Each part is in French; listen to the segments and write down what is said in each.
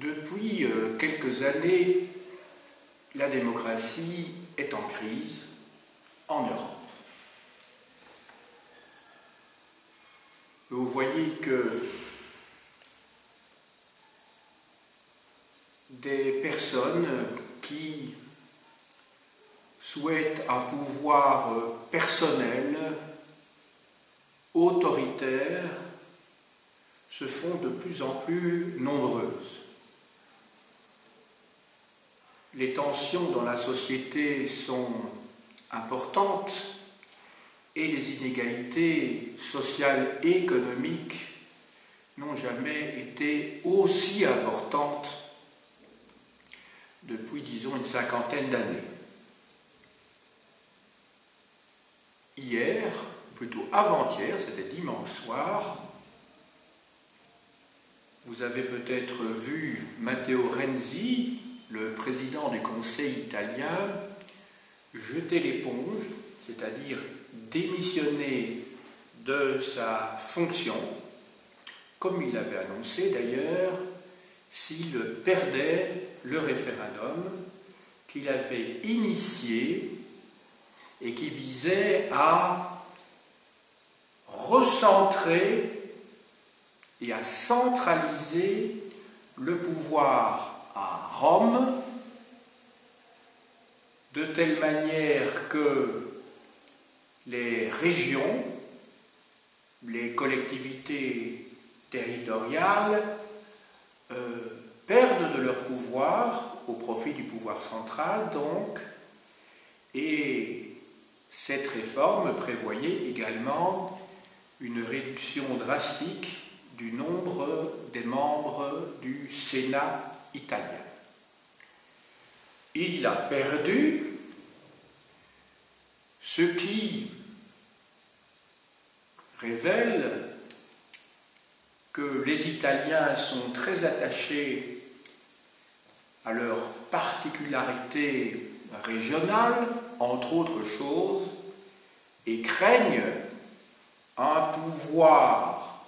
Depuis quelques années, la démocratie est en crise en Europe. Vous voyez que des personnes qui souhaitent un pouvoir personnel, autoritaire, se font de plus en plus nombreuses. Les tensions dans la société sont importantes et les inégalités sociales et économiques n'ont jamais été aussi importantes depuis, disons, une cinquantaine d'années. Hier, ou plutôt avant-hier, c'était dimanche soir, vous avez peut-être vu Matteo Renzi, le président du Conseil italien, jeter l'éponge, c'est-à-dire démissionner de sa fonction, comme il l'avait annoncé d'ailleurs, s'il perdait le référendum qu'il avait initié et qui visait à recentrer et à centraliser le pouvoir à Rome, de telle manière que les régions, les collectivités territoriales perdent de leur pouvoir au profit du pouvoir central, donc, et cette réforme prévoyait également une réduction drastique du nombre des membres du Sénat italien. Il a perdu, ce qui révèle que les Italiens sont très attachés à leurs particularités régionales, entre autres choses, et craignent un pouvoir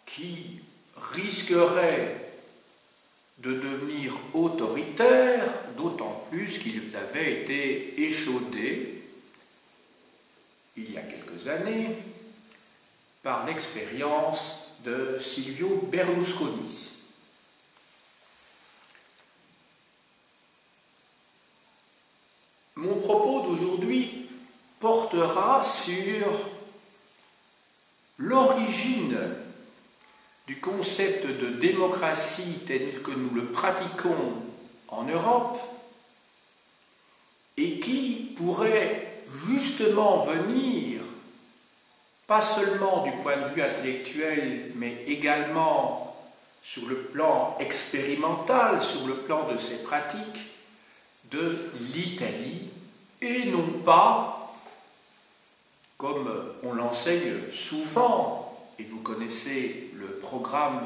qui risquerait de devenir autoritaire, d'autant plus qu'ils avaient été échaudés, il y a quelques années, par l'expérience de Silvio Berlusconi. Mon propos d'aujourd'hui portera sur l'origine du concept de démocratie tel que nous le pratiquons en Europe et qui pourrait justement venir, pas seulement du point de vue intellectuel, mais également sur le plan expérimental, sur le plan de ses pratiques, de l'Italie, et non pas, comme on l'enseigne souvent, et vous connaissez le programme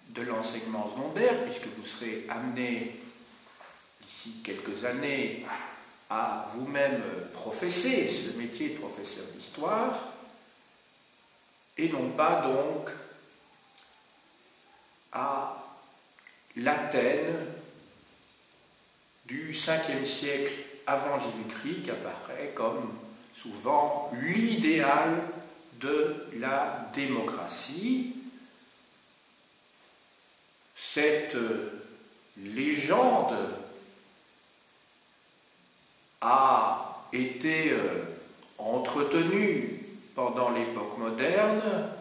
de l'enseignement secondaire, puisque vous serez amené d'ici quelques années à vous-même professer ce métier de professeur d'histoire, et non pas donc à l'Athènes du 5e siècle avant Jésus-Christ, qui apparaît comme souvent l'idéal de la démocratie. Cette légende a été entretenue pendant l'époque moderne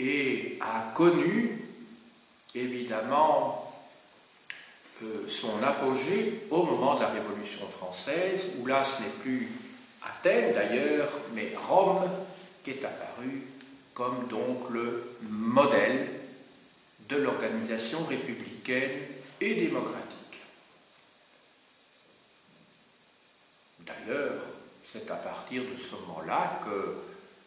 et a connu évidemment son apogée au moment de la Révolution française, où là ce n'est plus Athènes d'ailleurs, mais Rome qui est apparu comme donc le modèle de l'organisation républicaine et démocratique. D'ailleurs, c'est à partir de ce moment-là que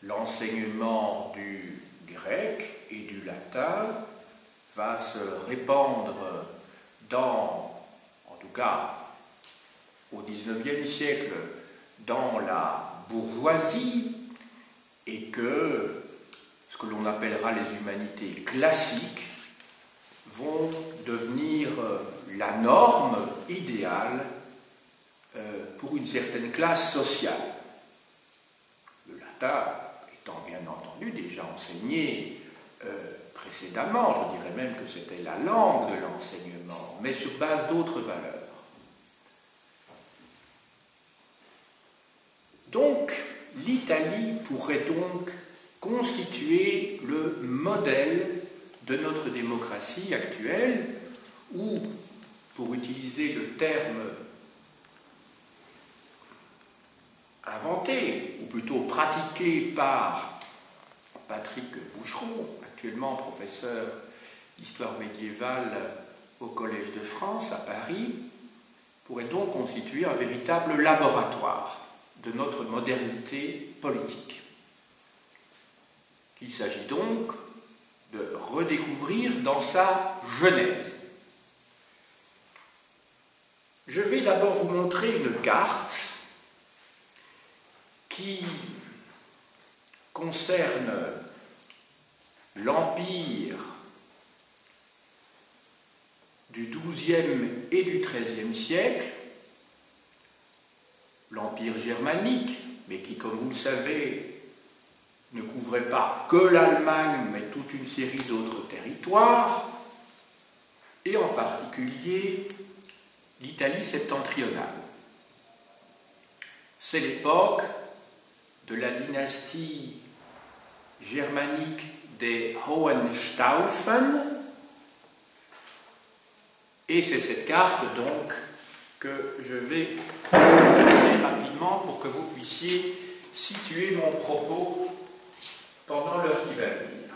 l'enseignement du grec et du latin va se répandre en tout cas au XIXe siècle, dans la bourgeoisie, et que ce que l'on appellera les humanités classiques vont devenir la norme idéale pour une certaine classe sociale. Le latin étant bien entendu déjà enseigné précédemment, je dirais même que c'était la langue de l'enseignement, mais sur base d'autres valeurs. Donc, l'Italie pourrait donc constituer le modèle de notre démocratie actuelle, ou, pour utiliser le terme inventé, ou plutôt pratiqué par Patrick Boucheron, actuellement professeur d'histoire médiévale au Collège de France à Paris, pourrait donc constituer un véritable laboratoire de notre modernité politique, qu'il s'agit donc de redécouvrir dans sa genèse. Je vais d'abord vous montrer une carte qui concerne l'empire du XIIe et du XIIIe siècle, l'empire germanique, mais qui, comme vous le savez, ne couvrait pas que l'Allemagne, mais toute une série d'autres territoires, et en particulier l'Italie septentrionale. C'est l'époque de la dynastie germanique des Hohenstaufen, et c'est cette carte donc que je vais montrer rapidement pour que vous puissiez situer mon propos pendant l'heure qui va venir.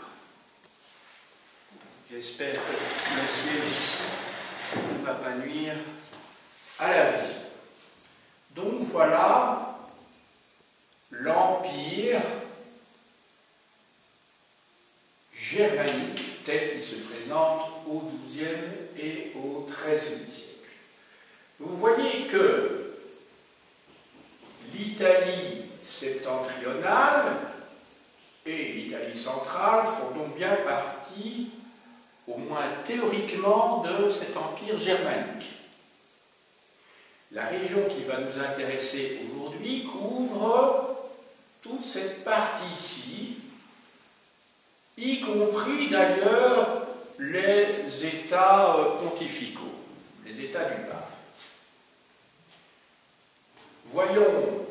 J'espère que le ciel ici ne va pas nuire à la vision. Donc voilà l'empire germanique tel qu'il se présente au XIIe et au XIIIe siècle. Vous voyez que l'Italie septentrionale et l'Italie centrale font donc bien partie, au moins théoriquement, de cet empire germanique. La région qui va nous intéresser aujourd'hui couvre toute cette partie-ci, y compris d'ailleurs les États pontificaux, les États du pape. Voyons,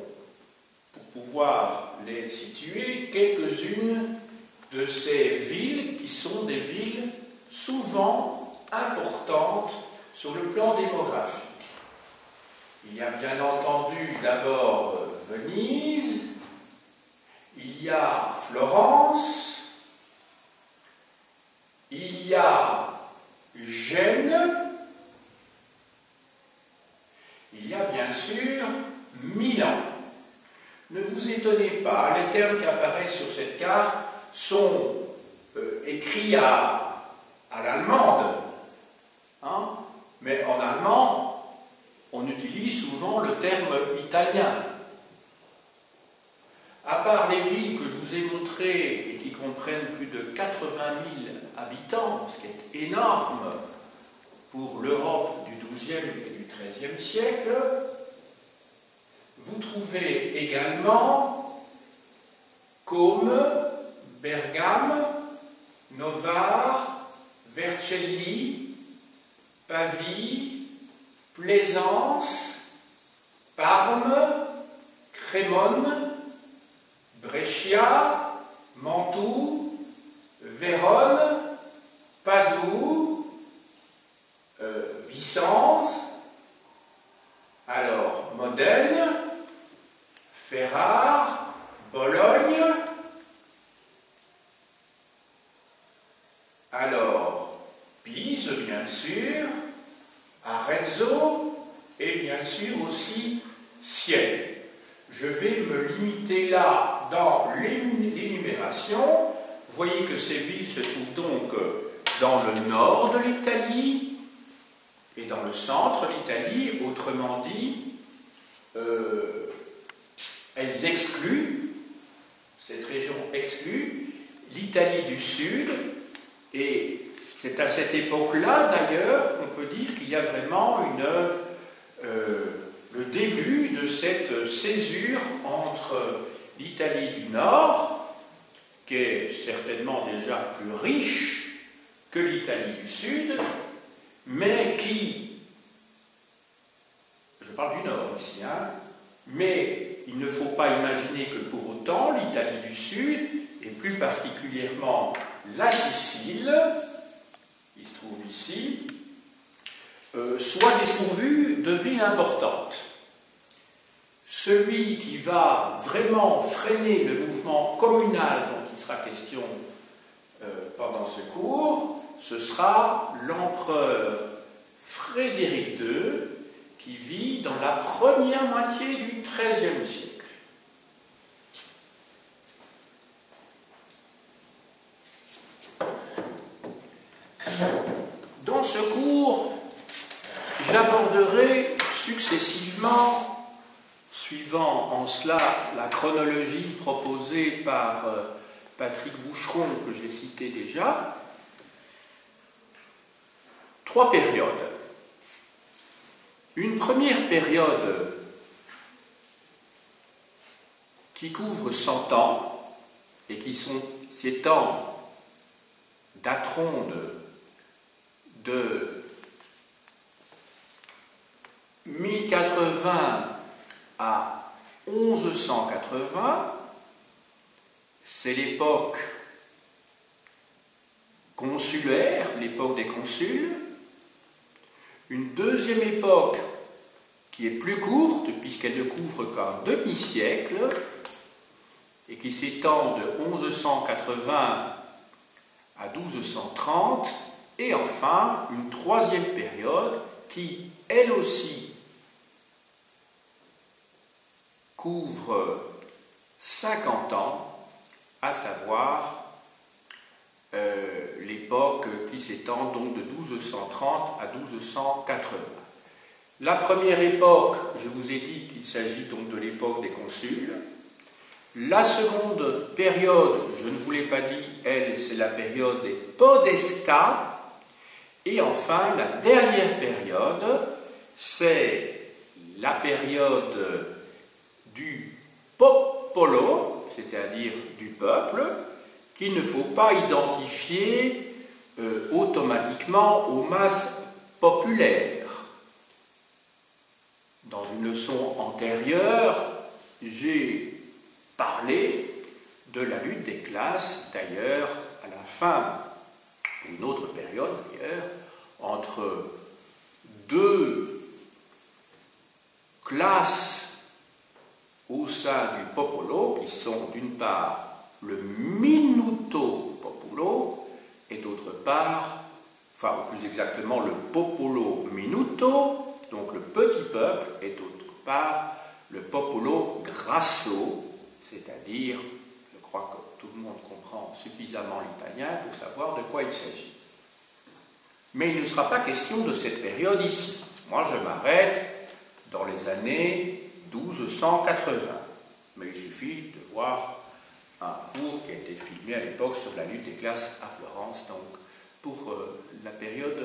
pour pouvoir les situer, quelques-unes de ces villes qui sont des villes souvent importantes sur le plan démographique. Il y a bien entendu d'abord Venise, il y a Florence, il y a Gênes, il y a bien sûr Milan. Ne vous étonnez pas, les termes qui apparaissent sur cette carte sont écrits à l'allemande, hein, mais en allemand, on utilise souvent le terme italien. À part les villes que je vous ai montrées et qui comprennent plus de 80 000 habitants, ce qui est énorme pour l'Europe du XIIe et du XIIIe siècle, vous trouvez également Côme, Bergame, Novare, Vercelli, Pavie, Plaisance, Parme, Crémone, Brescia, Mantoue, Vérone, Padoue, Vicence, alors Modène, Ferrare, Bologne, alors Pise bien sûr, Arezzo et bien sûr aussi Sienne. Je vais me limiter là dans l'énumération. Vous voyez que ces villes se trouvent donc dans le nord de l'Italie et dans le centre de l'Italie, autrement dit, elles excluent, cette région exclut l'Italie du Sud, et c'est à cette époque-là, d'ailleurs, qu'on peut dire qu'il y a vraiment le début de cette césure entre l'Italie du Nord, qui est certainement déjà plus riche que l'Italie du Sud, mais qui, je parle du Nord ici, mais il ne faut pas imaginer que pour autant l'Italie du Sud, et plus particulièrement la Sicile, qui se trouve ici, soit dépourvue de villes importantes. Celui qui va vraiment freiner le mouvement communal dont il sera question pendant ce cours, ce sera l'empereur Frédéric II, qui vit dans la première moitié du XIIIe siècle. Dans ce cours, j'aborderai successivement, suivant en cela la chronologie proposée par Patrick Boucheron, que j'ai cité déjà, 3 périodes. Une première période qui couvre 100 ans et qui s'étend d'Atronde de 1080 à 1180, c'est l'époque consulaire, l'époque des consuls. Une deuxième époque qui est plus courte, puisqu'elle ne couvre qu'un demi-siècle, et qui s'étend de 1180 à 1230, et enfin une troisième période qui, elle aussi, couvre 50 ans, à savoir l'époque qui s'étend donc de 1230 à 1280. La première époque, je vous ai dit qu'il s'agit donc de l'époque des consuls. La seconde période, je ne vous l'ai pas dit, elle, c'est la période des podestats. Et enfin, la dernière période, c'est la période du popolo, c'est-à-dire du peuple, qu'il ne faut pas identifier automatiquement aux masses populaires. Dans une leçon antérieure, j'ai parlé de la lutte des classes, d'ailleurs, à la fin, ou une autre période d'ailleurs, entre deux classes au sein du popolo, qui sont d'une part le minuto populo, et d'autre part, enfin ou plus exactement le popolo minuto, donc le petit peuple, et d'autre part le popolo grasso, c'est-à-dire, je crois que tout le monde comprend suffisamment l'italien pour savoir de quoi il s'agit. Mais il ne sera pas question de cette période ici. Moi, je m'arrête dans les années 1280. Mais il suffit de voir un cours qui a été filmé à l'époque sur la lutte des classes à Florence, donc pour la période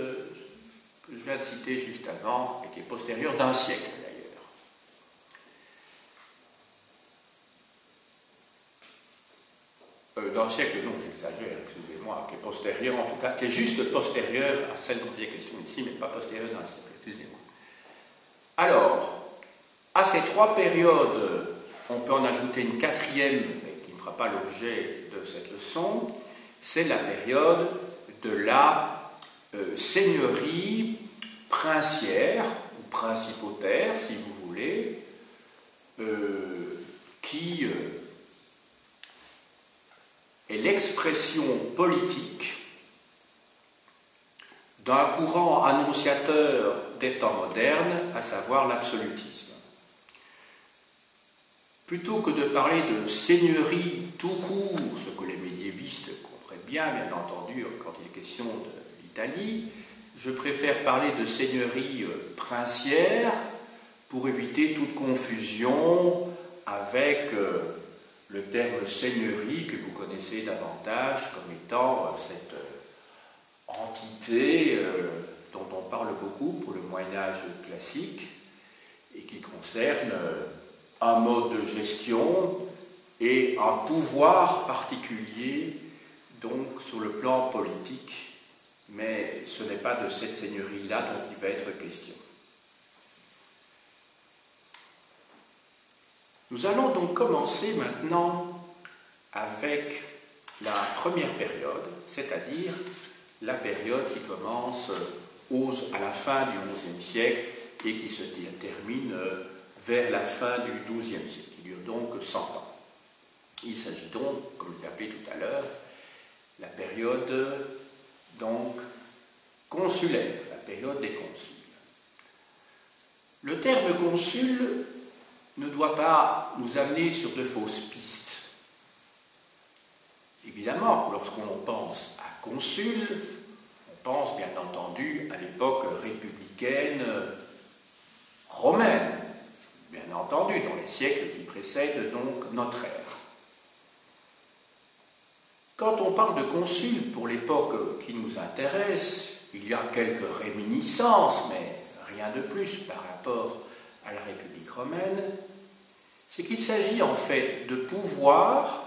que je viens de citer juste avant, et qui est postérieure d'un siècle d'ailleurs. D'un siècle, non, j'exagère, excusez-moi, qui est postérieure en tout cas, qui est juste postérieure à celle dont il est question ici, mais pas postérieure d'un siècle, excusez-moi. Alors, à ces 3 périodes, on peut en ajouter une quatrième, mais qui ne fera pas l'objet de cette leçon, c'est la période de la seigneurie princière, ou principautaire, si vous voulez, qui est l'expression politique d'un courant annonciateur des temps modernes, à savoir l'absolutisme. Plutôt que de parler de seigneurie tout court, ce que les médiévistes comprennent bien entendu, quand il est question de l'Italie, je préfère parler de seigneurie princière pour éviter toute confusion avec le terme seigneurie que vous connaissez davantage comme étant cette entité dont on parle beaucoup pour le Moyen-Âge classique et qui concerne un mode de gestion et un pouvoir particulier donc sur le plan politique, mais ce n'est pas de cette seigneurie-là dont il va être question. Nous allons donc commencer maintenant avec la première période, c'est-à-dire la période qui commence à la fin du XIe siècle et qui se termine vers la fin du XIIe siècle, qui dure donc 100 ans. Il s'agit donc, comme je l'ai appelé tout à l'heure, la période donc consulaire, la période des consuls. Le terme consul ne doit pas nous amener sur de fausses pistes. Évidemment, lorsqu'on pense à consul, on pense bien entendu à l'époque républicaine romaine, bien entendu, dans les siècles qui précèdent donc notre ère. Quand on parle de consul pour l'époque qui nous intéresse, il y a quelques réminiscences, mais rien de plus par rapport à la République romaine, c'est qu'il s'agit en fait de pouvoirs,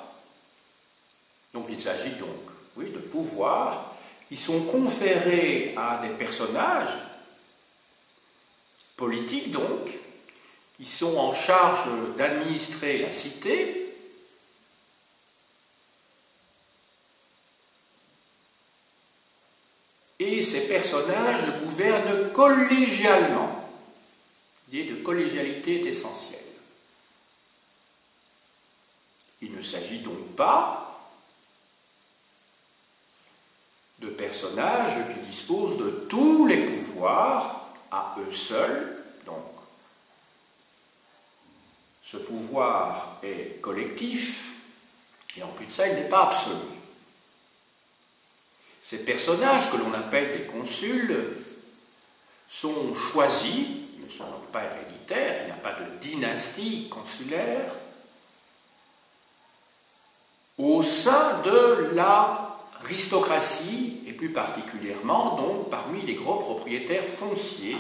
donc il s'agit donc, oui, de pouvoirs qui sont conférés à des personnages politiques donc, qui sont en charge d'administrer la cité, et ces personnages gouvernent collégialement. L'idée de collégialité est essentielle. Il ne s'agit donc pas de personnages qui disposent de tous les pouvoirs à eux seuls. Donc, ce pouvoir est collectif et en plus de ça, il n'est pas absolu. Ces personnages que l'on appelle des consuls sont choisis, ils ne sont donc pas héréditaires, il n'y a pas de dynastie consulaire, au sein de l'aristocratie, et plus particulièrement donc parmi les gros propriétaires fonciers,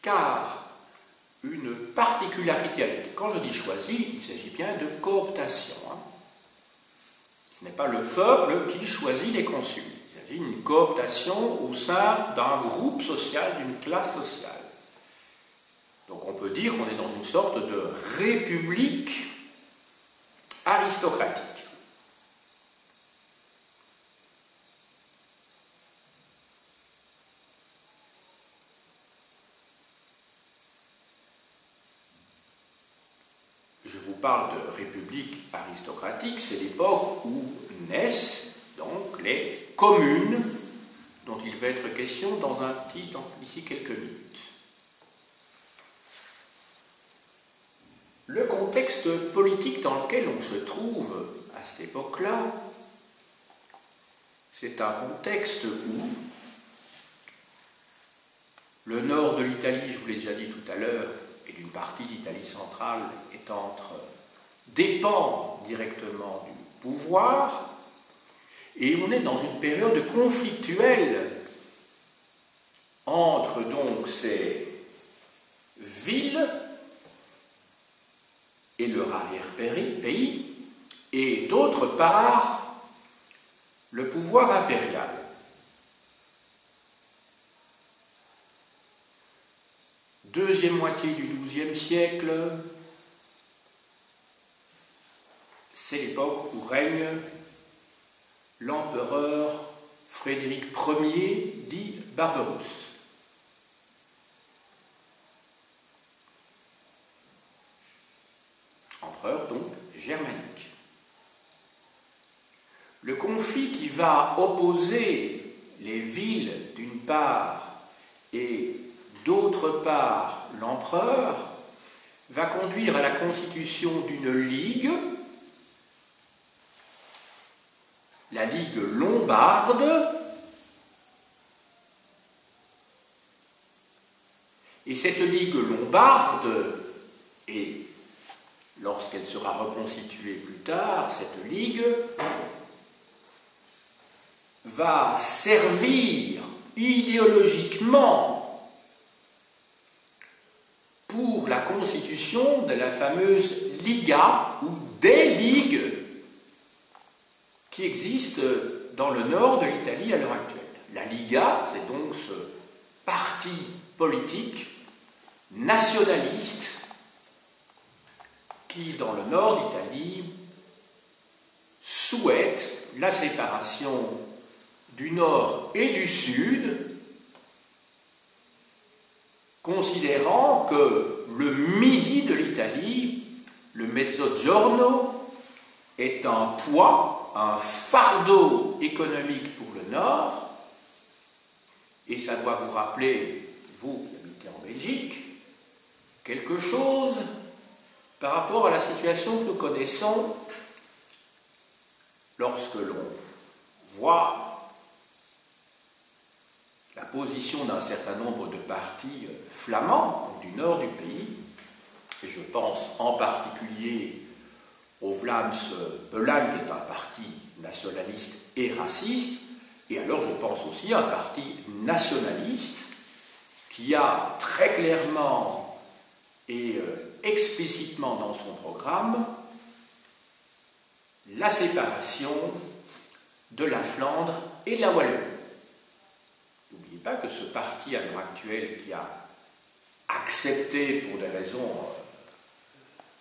car une particularité, quand je dis choisi, il s'agit bien de cooptation. Ce n'est pas le peuple qui choisit les consuls, il s'agit d'une cooptation au sein d'un groupe social, d'une classe sociale. Donc on peut dire qu'on est dans une sorte de république aristocratique. Je vous parle de république aristocratique, c'est l'époque où naissent donc les communes dont il va être question d'ici quelques minutes. Le contexte politique dans lequel on se trouve à cette époque-là, c'est un contexte où le nord de l'Italie, je vous l'ai déjà dit tout à l'heure, et d'une partie d'Italie centrale dépend directement du pouvoir, et on est dans une période conflictuelle entre donc ces villes et leur arrière-pays, et d'autre part, le pouvoir impérial. Deuxième moitié du XIIe siècle, c'est l'époque où règne l'empereur Frédéric Ier, dit Barberousse. Empereur donc germanique. Le conflit qui va opposer les villes d'une part et d'autre part l'empereur va conduire à la constitution d'une ligue, la Ligue lombarde, Et cette ligue lombarde, et lorsqu'elle sera reconstituée plus tard, cette ligue va servir idéologiquement pour la constitution de la fameuse Liga, ou des ligues qui existent dans le nord de l'Italie à l'heure actuelle. La Liga, c'est donc ce parti politique nationaliste qui, dans le nord d'Italie, souhaite la séparation du nord et du sud, considérant que le midi de l'Italie, le Mezzogiorno, est un poids, un fardeau économique pour le nord, et ça doit vous rappeler, vous qui habitez en Belgique, quelque chose par rapport à la situation que nous connaissons lorsque l'on voit la position d'un certain nombre de partis flamands du nord du pays, et je pense en particulier au Vlaams Belang, qui est un parti nationaliste et raciste, et alors je pense aussi à un parti nationaliste qui a très clairement et explicitement dans son programme la séparation de la Flandre et de la Wallonie. N'oubliez pas que ce parti à l'heure actuelle, qui a accepté pour des raisons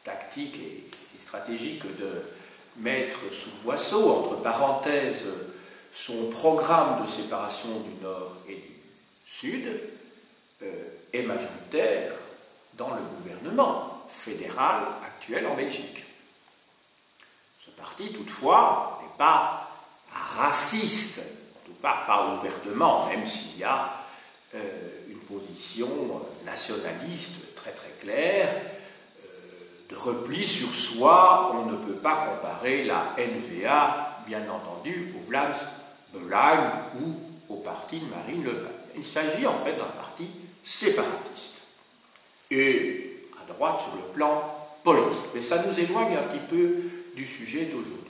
tactiques et stratégiques de mettre sous boisseau, entre parenthèses, son programme de séparation du Nord et du Sud, est majoritaire dans le gouvernement fédéral actuel en Belgique. Ce parti, toutefois, n'est pas raciste, en tout cas pas ouvertement, même s'il y a une position nationaliste très très claire, de repli sur soi. On ne peut pas comparer la NVA, bien entendu, au Vlaams Belang ou au parti de Marine Le Pen. Il s'agit en fait d'un parti séparatiste et à droite sur le plan politique. Mais ça nous éloigne un petit peu du sujet d'aujourd'hui.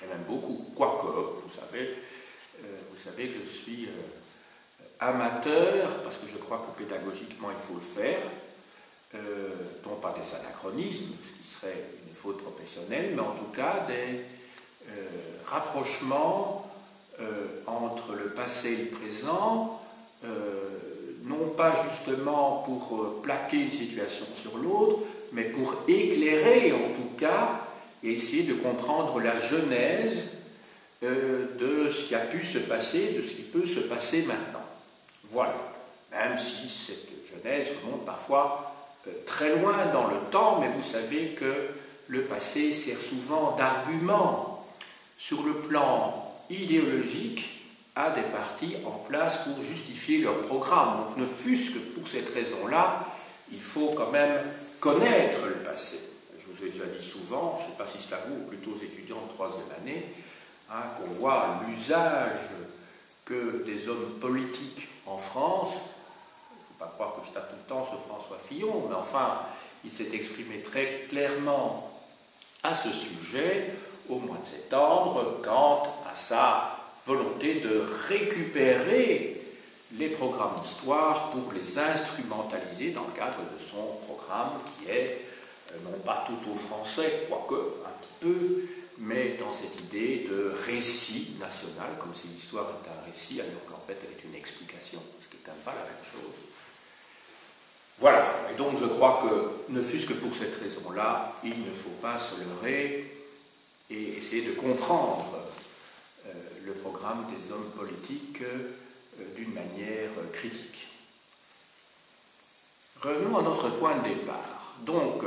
Et même beaucoup, quoique, vous savez que je suis amateur, parce que je crois que pédagogiquement il faut le faire, non pas des anachronismes, ce qui serait une faute professionnelle, mais en tout cas des rapprochements entre le passé et le présent, non pas justement pour plaquer une situation sur l'autre, mais pour éclairer en tout cas et essayer de comprendre la genèse de ce qui a pu se passer, de ce qui peut se passer maintenant. Voilà, même si cette genèse remonte parfois très loin dans le temps, mais vous savez que le passé sert souvent d'argument sur le plan idéologique à des partis en place pour justifier leur programme. Donc ne fût-ce que pour cette raison-là, il faut quand même connaître le passé. Je vous ai déjà dit souvent, je ne sais pas si c'est à vous ou plutôt aux étudiants de troisième année, qu'on voit l'usage que des hommes politiques en France, il ne faut pas croire que je tape tout le temps sur François Fillon, mais enfin, il s'est exprimé très clairement à ce sujet au mois de septembre, quant à sa volonté de récupérer les programmes d'histoire pour les instrumentaliser dans le cadre de son programme qui est, non pas tout au français, quoique un petit peu, mais dans cette idée de récit national, comme si l'histoire est un récit, alors qu'en fait elle est une explication, ce qui n'est quand même pas la même chose. Voilà, et donc je crois que, ne fût-ce que pour cette raison-là, il ne faut pas se leurrer et essayer de comprendre le programme des hommes politiques d'une manière critique. Revenons à notre point de départ. Donc,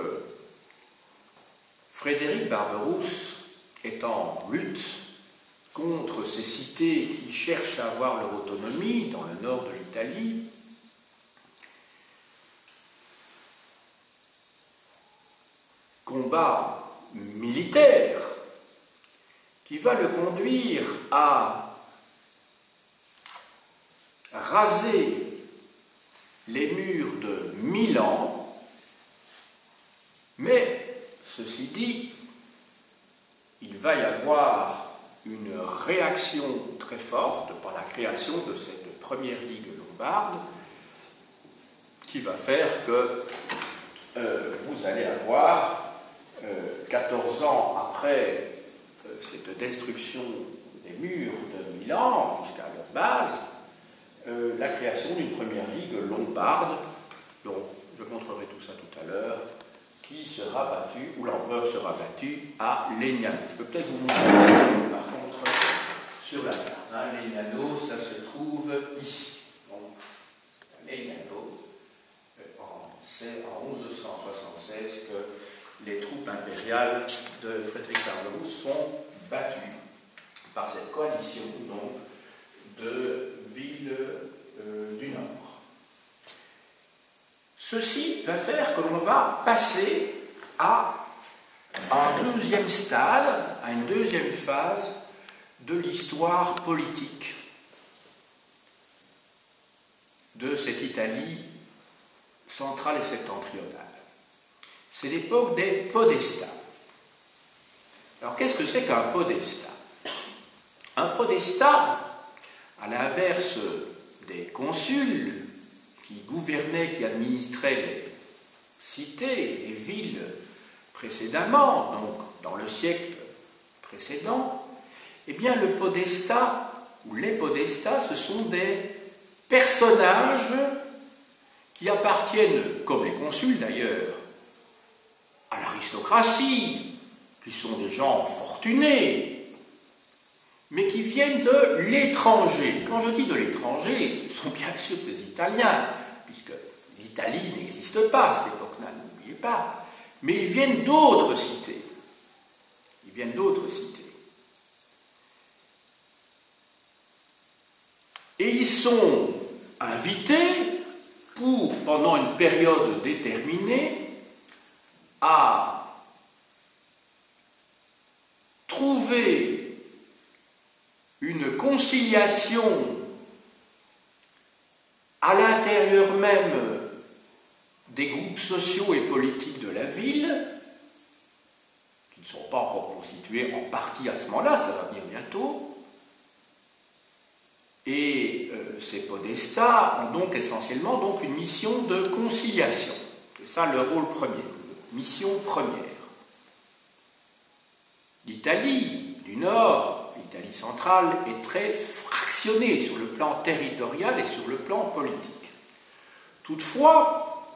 Frédéric Barberousse est en lutte contre ces cités qui cherchent à avoir leur autonomie dans le nord de l'Italie. Combat militaire qui va le conduire à raser les murs de Milan, mais ceci dit, il va y avoir une réaction très forte par la création de cette première ligue lombarde qui va faire que vous allez avoir, 14 ans après cette destruction des murs de Milan jusqu'à leur base, la création d'une première ligue lombarde, dont je montrerai tout ça tout à l'heure, qui sera battue, où l'empereur sera battu à Legnano. Je peux peut-être vous montrer, par contre, sur la carte. Legnano, ça se trouve ici. Donc, Legnano, c'est en 1176 que les troupes impériales de Frédéric Barberousse sont battues par cette coalition donc, de villes du Nord. Ceci va faire que l'on va passer à un deuxième stade, à une deuxième phase de l'histoire politique de cette Italie centrale et septentrionale. C'est l'époque des podestats. Alors qu'est-ce que c'est qu'un podestat? Un podestat, à l'inverse des consuls qui gouvernaient, qui administraient les cités, les villes précédemment, donc dans le siècle précédent, eh bien le podestat, ou les podestats, ce sont des personnages qui appartiennent, comme les consuls d'ailleurs, à l'aristocratie, qui sont des gens fortunés, mais qui viennent de l'étranger. Quand je dis de l'étranger, ce sont bien sûr des Italiens, puisque l'Italie n'existe pas à cette époque-là, n'oubliez pas, mais ils viennent d'autres cités. Ils viennent d'autres cités. Et ils sont invités pour, pendant une période déterminée, à trouver une conciliation à l'intérieur même des groupes sociaux et politiques de la ville, qui ne sont pas encore constitués en partie à ce moment-là, ça va venir bientôt, et ces podestats ont donc essentiellement donc, une mission de conciliation. C'est ça le rôle premier, mission première. L'Italie du Nord, l'Italie centrale, est très fractionnée sur le plan territorial et sur le plan politique. Toutefois,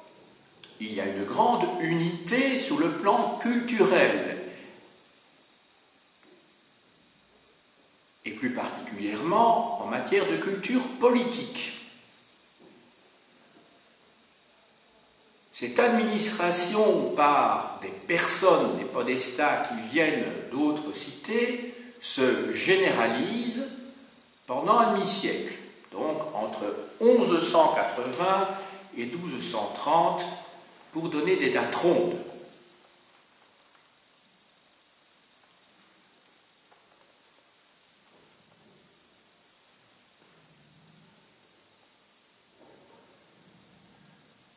il y a une grande unité sur le plan culturel, et plus particulièrement en matière de culture politique. Cette administration par des personnes, des podestats qui viennent d'autres cités, se généralise pendant un demi-siècle, donc entre 1180 et 1230, pour donner des dates rondes.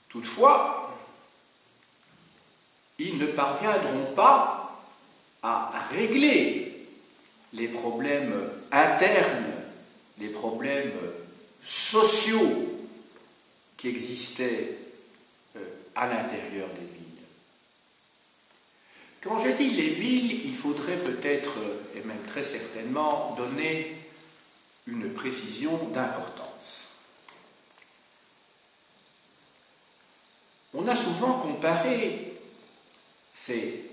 Toutefois, ils ne parviendront pas à régler les problèmes internes, les problèmes sociaux qui existaient à l'intérieur des villes. Quand je dis les villes, il faudrait peut-être, et même très certainement, donner une précision d'importance. On a souvent comparé ces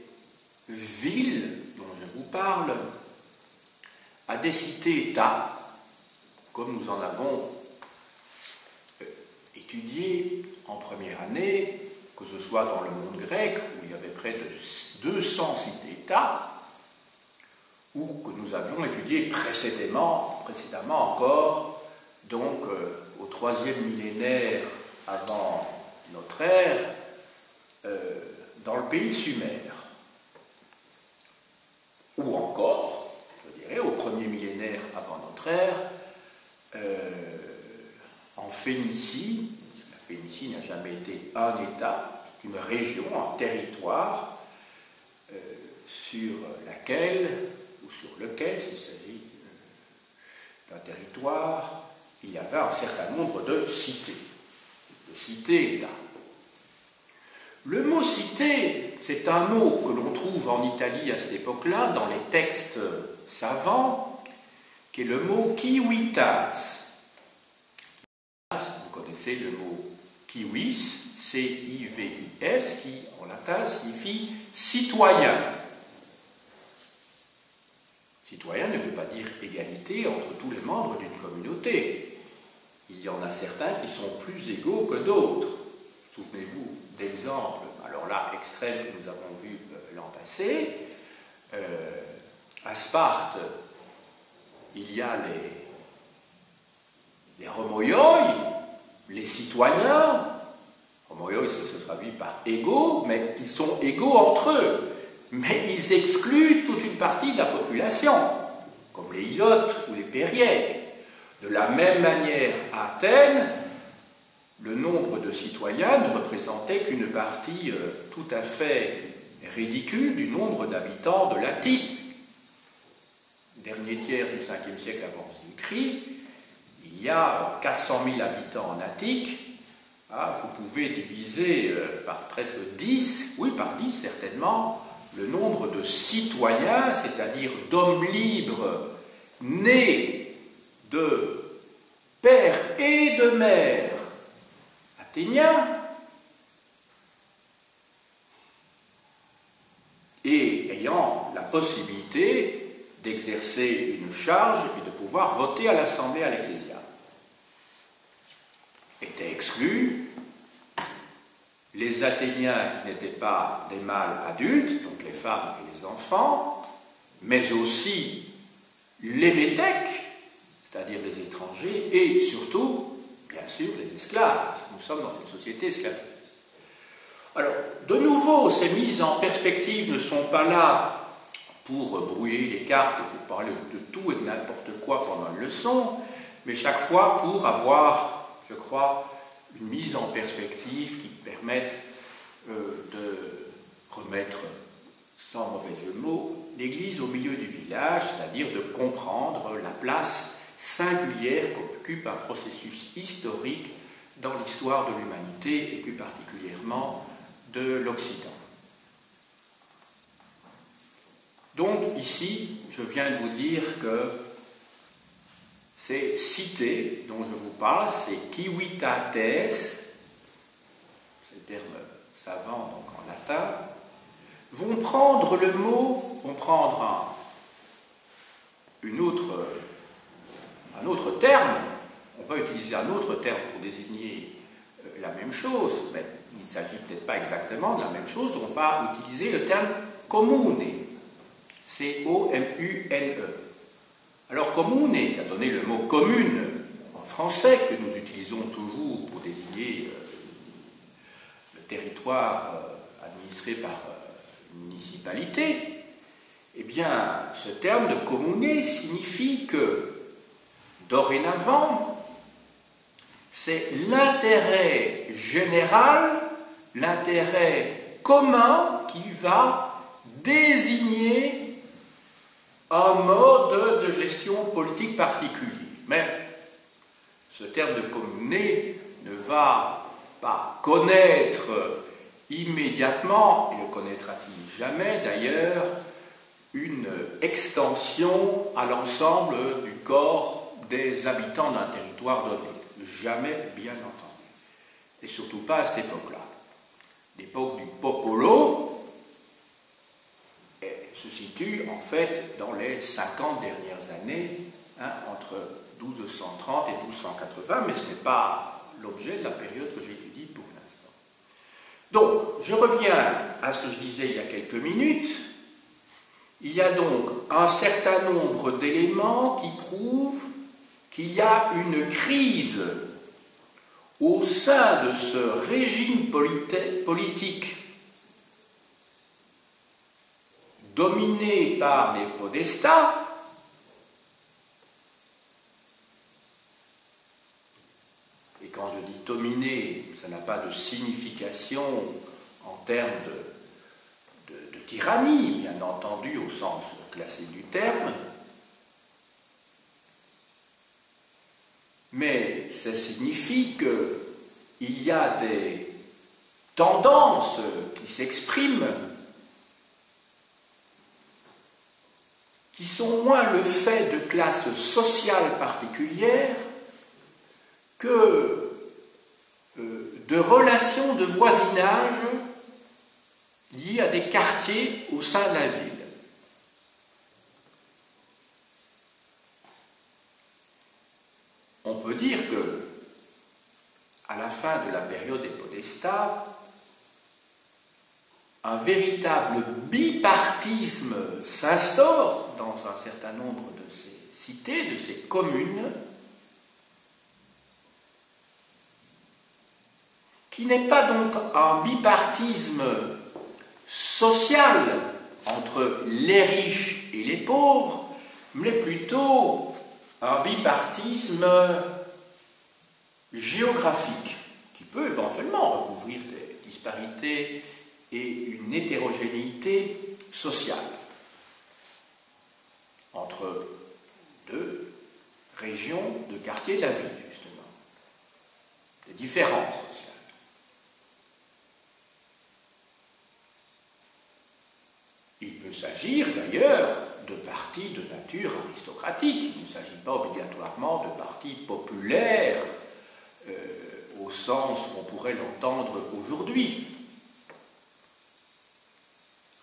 villes dont je vous parle à des cités-États, comme nous en avons étudié en première année, que ce soit dans le monde grec, où il y avait près de 200 cités-États, ou que nous avions étudié précédemment encore, donc au 3e millénaire avant notre ère, dans le pays de Sumer, ou encore, je dirais, au 1er millénaire avant notre ère, en Phénicie. La Vénétie n'a jamais été un État, une région, un territoire sur laquelle, ou sur lequel, s'il s'agit d'un territoire, il y avait un certain nombre de cités États. Le mot cité, c'est un mot que l'on trouve en Italie à cette époque-là, dans les textes savants, qui est le mot civitas. Vous connaissez le mot civis, C-I-V-I-S, qui en latin signifie citoyen. Citoyen ne veut pas dire égalité entre tous les membres d'une communauté. Il y en a certains qui sont plus égaux que d'autres. Souvenez-vous d'exemples, alors là, extrêmes que nous avons vus l'an passé. À Sparte, il y a les homoioi, les citoyens. Homoioi, ça se traduit par égaux, mais ils sont égaux entre eux. Mais ils excluent toute une partie de la population, comme les Ilotes ou les Périèques. De la même manière, à Athènes, le nombre de citoyens ne représentait qu'une partie tout à fait ridicule du nombre d'habitants de l'Attique. Dernier tiers du 5e siècle avant Jésus-Christ, il y a 400 000 habitants en Attique. Vous pouvez diviser par presque 10, oui, par 10 certainement, le nombre de citoyens, c'est-à-dire d'hommes libres, nés de père et de mère athéniens, et ayant la possibilité d'exercer une charge et de pouvoir voter à l'Assemblée, à l'Ecclésia. Étaient exclus les Athéniens qui n'étaient pas des mâles adultes, donc les femmes et les enfants, mais aussi les métèques, c'est-à-dire les étrangers, et surtout, bien sûr, les esclaves, parce que nous sommes dans une société esclavagiste. Alors, de nouveau, ces mises en perspective ne sont pas là pour brouiller les cartes et pour parler de tout et de n'importe quoi pendant une leçon, mais chaque fois pour avoir, je crois, une mise en perspective qui permette de remettre, sans mauvais jeu de mots, l'église au milieu du village, c'est-à-dire de comprendre la place singulière qu'occupe un processus historique dans l'histoire de l'humanité et plus particulièrement de l'Occident. Donc ici, je viens de vous dire que ces cités dont je vous parle, ces civitates, c'est le terme savant donc en latin, vont prendre le mot, vont prendre un autre terme, on va utiliser un autre terme pour désigner la même chose, mais il ne s'agit peut-être pas exactement de la même chose, on va utiliser le terme comune, C-O-M-U-N-E. Alors comune, qui a donné le mot commune en français, que nous utilisons toujours pour désigner le territoire administré par une municipalité, eh bien, ce terme de commune signifie que, dorénavant, c'est l'intérêt général, l'intérêt commun qui va désigner un mode de gestion politique particulier. Mais ce terme de commune ne va pas connaître immédiatement, et ne connaîtra-t-il jamais d'ailleurs, une extension à l'ensemble du corps des habitants d'un territoire donné. Jamais, bien entendu. Et surtout pas à cette époque-là. L'époque du popolo se situe en fait dans les 50 dernières années, entre 1230 et 1280, mais ce n'est pas l'objet de la période que j'étudie pour l'instant. Donc, je reviens à ce que je disais il y a quelques minutes. Il y a donc un certain nombre d'éléments qui prouvent qu'il y a une crise au sein de ce régime politique dominé par les podestats, et quand je dis dominé, ça n'a pas de signification en termes de tyrannie, bien entendu, au sens classique du terme, mais ça signifie qu'il y a des tendances qui s'expriment, qui sont moins le fait de classes sociales particulières que de relations de voisinage liées à des quartiers au sein de la ville. On peut dire que, à la fin de la période des podestats, un véritable bipartisme s'instaure dans un certain nombre de ces cités, de ces communes, qui n'est pas donc un bipartisme social entre les riches et les pauvres, mais plutôt un bipartisme géographique, qui peut éventuellement recouvrir des disparités et une hétérogénéité sociale entre deux régions, deux quartiers de la ville, justement, des différences sociales. Il peut s'agir d'ailleurs de partis de nature aristocratique. Il ne s'agit pas obligatoirement de partis populaires au sens où on pourrait l'entendre aujourd'hui.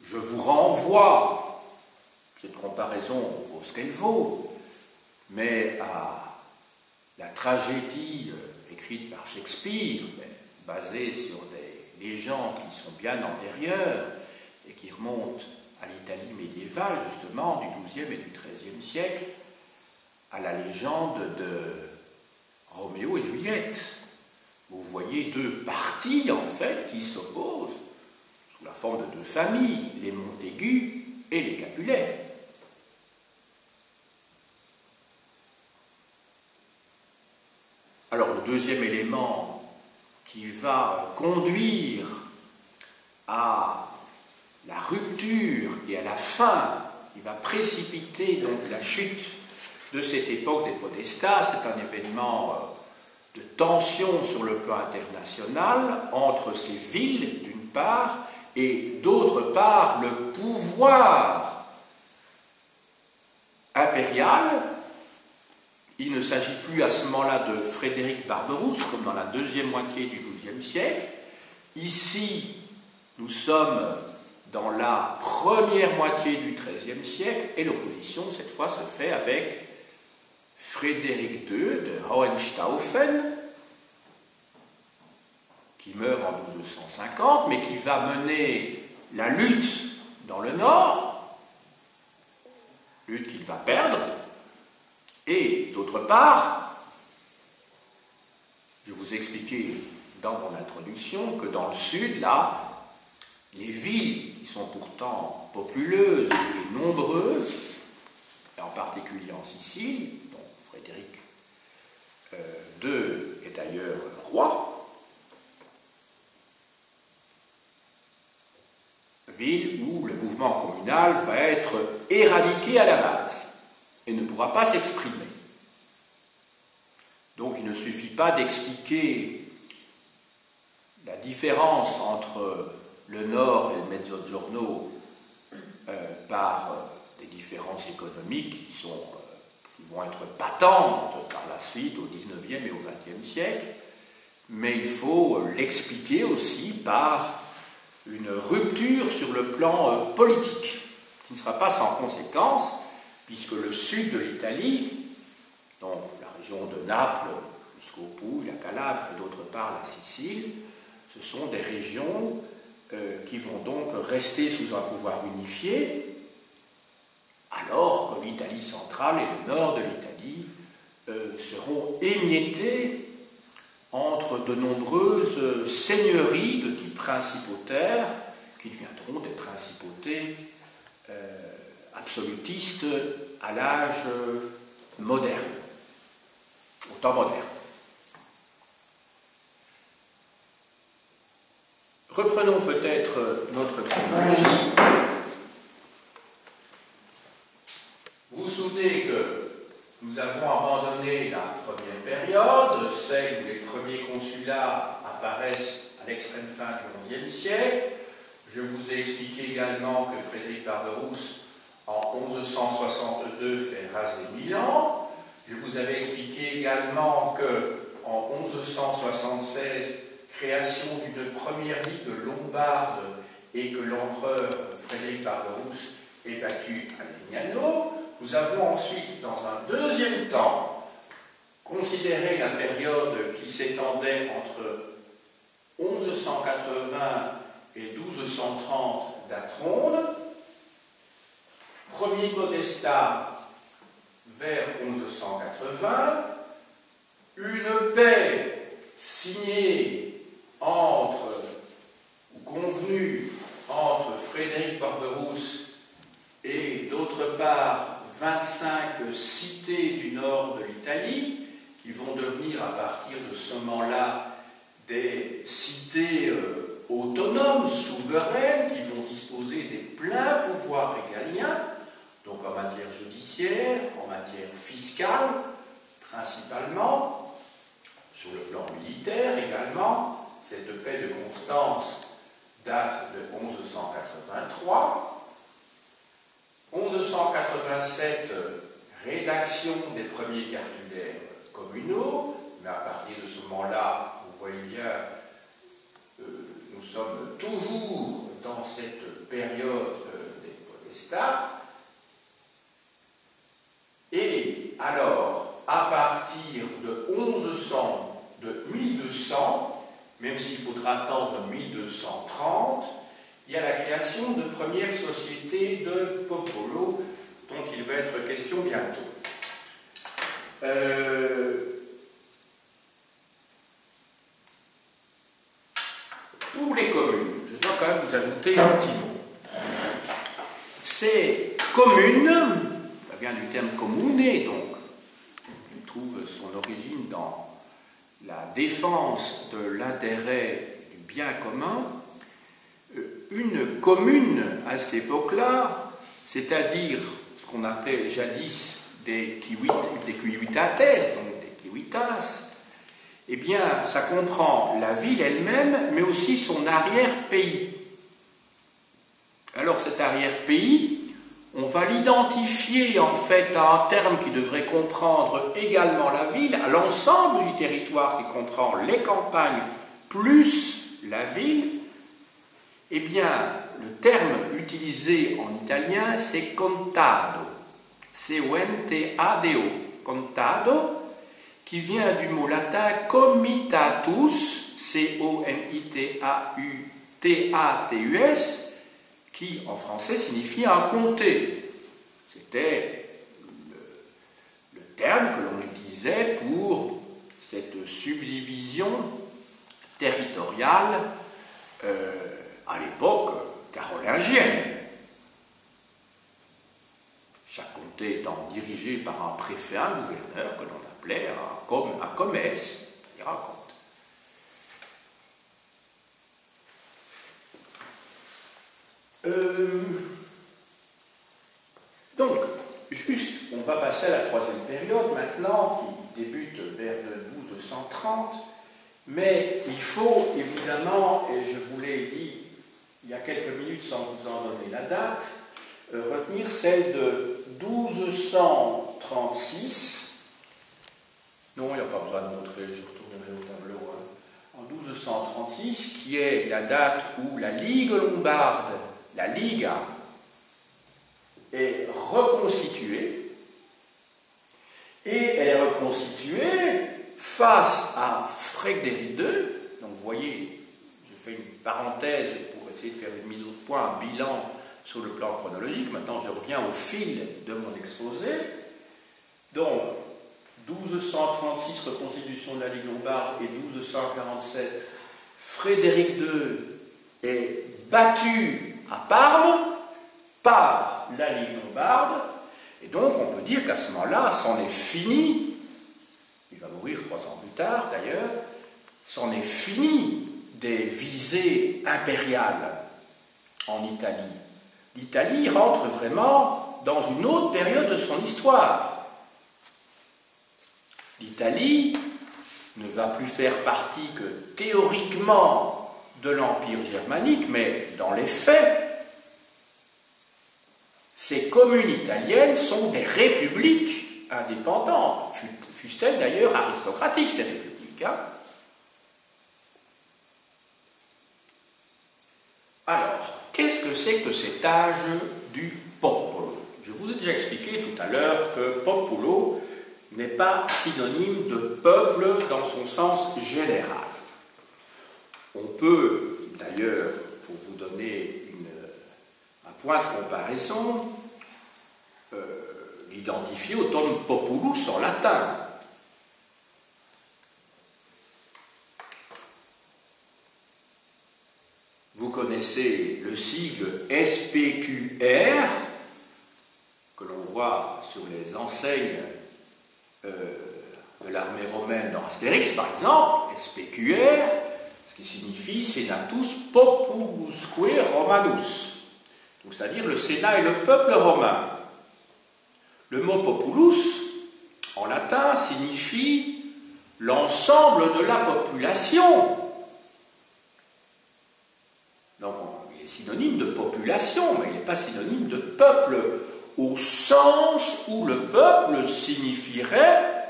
Je vous renvoie, cette comparaison vaut ce qu'elle vaut, mais à la tragédie écrite par Shakespeare, mais basée sur des légendes qui sont bien antérieures et qui remontent à l'Italie médiévale, justement, du XIIe et du XIIIe siècle, à la légende de Roméo et Juliette. Vous voyez deux partis, en fait, qui s'opposent sous la forme de deux familles, les Montaigu et les Capulet. Alors, le deuxième élément qui va conduire à la rupture et à la fin, qui va précipiter donc la chute de cette époque des podestats, c'est un événement de tension sur le plan international entre ces villes, d'une part, et d'autre part, le pouvoir impérial. Il ne s'agit plus à ce moment-là de Frédéric Barberousse, comme dans la deuxième moitié du XIIe siècle. Ici, nous sommes dans la première moitié du XIIIe siècle, et l'opposition, cette fois, se fait avec Frédéric II de Hohenstaufen, qui meurt en 1250, mais qui va mener la lutte dans le nord, lutte qu'il va perdre, et d'autre part, je vous ai expliqué dans mon introduction que dans le sud, là, les villes qui sont pourtant populeuses et nombreuses, et en particulier en Sicile, dont Frédéric II est d'ailleurs roi, ville où le mouvement communal va être éradiqué à la base et ne pourra pas s'exprimer. Donc il ne suffit pas d'expliquer la différence entre le Nord et le Mezzogiorno par des différences économiques qui vont être patentes par la suite au XIXe et au XXe siècle, mais il faut l'expliquer aussi par une rupture sur le plan politique, qui ne sera pas sans conséquence, puisque le sud de l'Italie, donc la région de Naples, jusqu'au Puglia, la Calabre et d'autre part la Sicile, ce sont des régions qui vont donc rester sous un pouvoir unifié, alors que l'Italie centrale et le nord de l'Italie seront émiettés entre de nombreuses seigneuries de type principautaire qui deviendront des principautés absolutistes à l'âge moderne, au temps moderne. reprenons peut-être notre chronologie. Vous vous souvenez que nous avons abandonné la première période, celle où les premiers consulats apparaissent à l'extrême fin du XIe siècle. Je vous ai expliqué également que Frédéric Barberousse, en 1162, fait raser Milan. Je vous avais expliqué également qu'en 1176, création d'une première ligue lombarde et que l'empereur Frédéric Barberousse est battu à Legnano. Nous avons ensuite, dans un deuxième temps, considéré la période qui s'étendait entre 1180 et 1230 d'Atronde, premier podestat vers 1180, une paix signée ou convenue entre Frédéric Barberousse et d'autre part 25 cités du nord de l'Italie, qui vont devenir à partir de ce moment-là des cités autonomes, souveraines, qui vont disposer des pleins pouvoirs régaliens, donc en matière judiciaire, en matière fiscale, principalement, sur le plan militaire également. Cette paix de Constance date de 1183. 1187, rédaction des premiers cartulaires communaux, mais à partir de ce moment-là, vous voyez bien, nous sommes toujours dans cette période des podestats. Et alors, à partir de 1200, même s'il faudra attendre 1230, il y a la création de premières sociétés de popolo, dont il va être question bientôt. Pour les communes, je dois quand même vous ajouter un petit mot. Ces communes, ça vient du terme comune, donc il trouve son origine dans la défense de l'intérêt du bien commun. Une commune, à cette époque-là, c'est-à-dire ce qu'on appelait jadis des ciuitates, donc des civitas, eh bien, ça comprend la ville elle-même, mais aussi son arrière-pays. Alors, cet arrière-pays, on va l'identifier en fait à un terme qui devrait comprendre également la ville, à l'ensemble du territoire qui comprend les campagnes plus la ville. Eh bien, le terme utilisé en italien, c'est contado, C-O-N-T-A-D-O, contado, qui vient du mot latin comitatus, C-O-M-I-T-A-U-T-A-T-U-S, qui en français signifie un comté. C'était le terme que l'on utilisait pour cette subdivision territoriale à l'époque carolingienne. Chaque comté étant dirigé par un préfet, un gouverneur que l'on appelait un commesse, il raconte. Donc, juste, on va passer à la troisième période maintenant, qui débute vers le 1230, mais il faut évidemment, et je vous l'ai dit il y a quelques minutes sans vous en donner la date, retenir celle de 1236. Non, il n'y a pas besoin de montrer, je retournerai au tableau. En 1236, qui est la date où la Ligue lombarde, la Liga, est reconstituée, et elle est reconstituée face à Frédéric II. Donc vous voyez, je fais une parenthèse pour essayer de faire une mise au point, un bilan sur le plan chronologique. Maintenant je reviens au fil de mon exposé. Donc 1236, reconstitution de la Ligue lombarde, et 1247, Frédéric II est battu à Parme par la Ligue lombarde, et donc on peut dire qu'à ce moment-là, c'en est fini. Il va mourir 3 ans plus tard d'ailleurs. C'en est fini des visées impériales en Italie. L'Italie rentre vraiment dans une autre période de son histoire. L'Italie ne va plus faire partie que théoriquement de l'Empire germanique, mais dans les faits, ces communes italiennes sont des républiques indépendantes, fussent-elles d'ailleurs aristocratiques, ces républiques. Alors, qu'est-ce que c'est que cet âge du popolo? Je vous ai déjà expliqué tout à l'heure que popolo n'est pas synonyme de peuple dans son sens général. On peut, d'ailleurs, pour vous donner un point de comparaison, l'identifier au terme populus en latin. Vous connaissez le sigle SPQR, que l'on voit sur les enseignes de l'armée romaine dans Astérix, par exemple, SPQR, ce qui signifie Senatus Populusque Romanus, donc c'est-à-dire le Sénat et le peuple romain. Le mot populus, en latin, signifie l'ensemble de la population. Donc, il est synonyme de population, mais il n'est pas synonyme de peuple, au sens où le peuple signifierait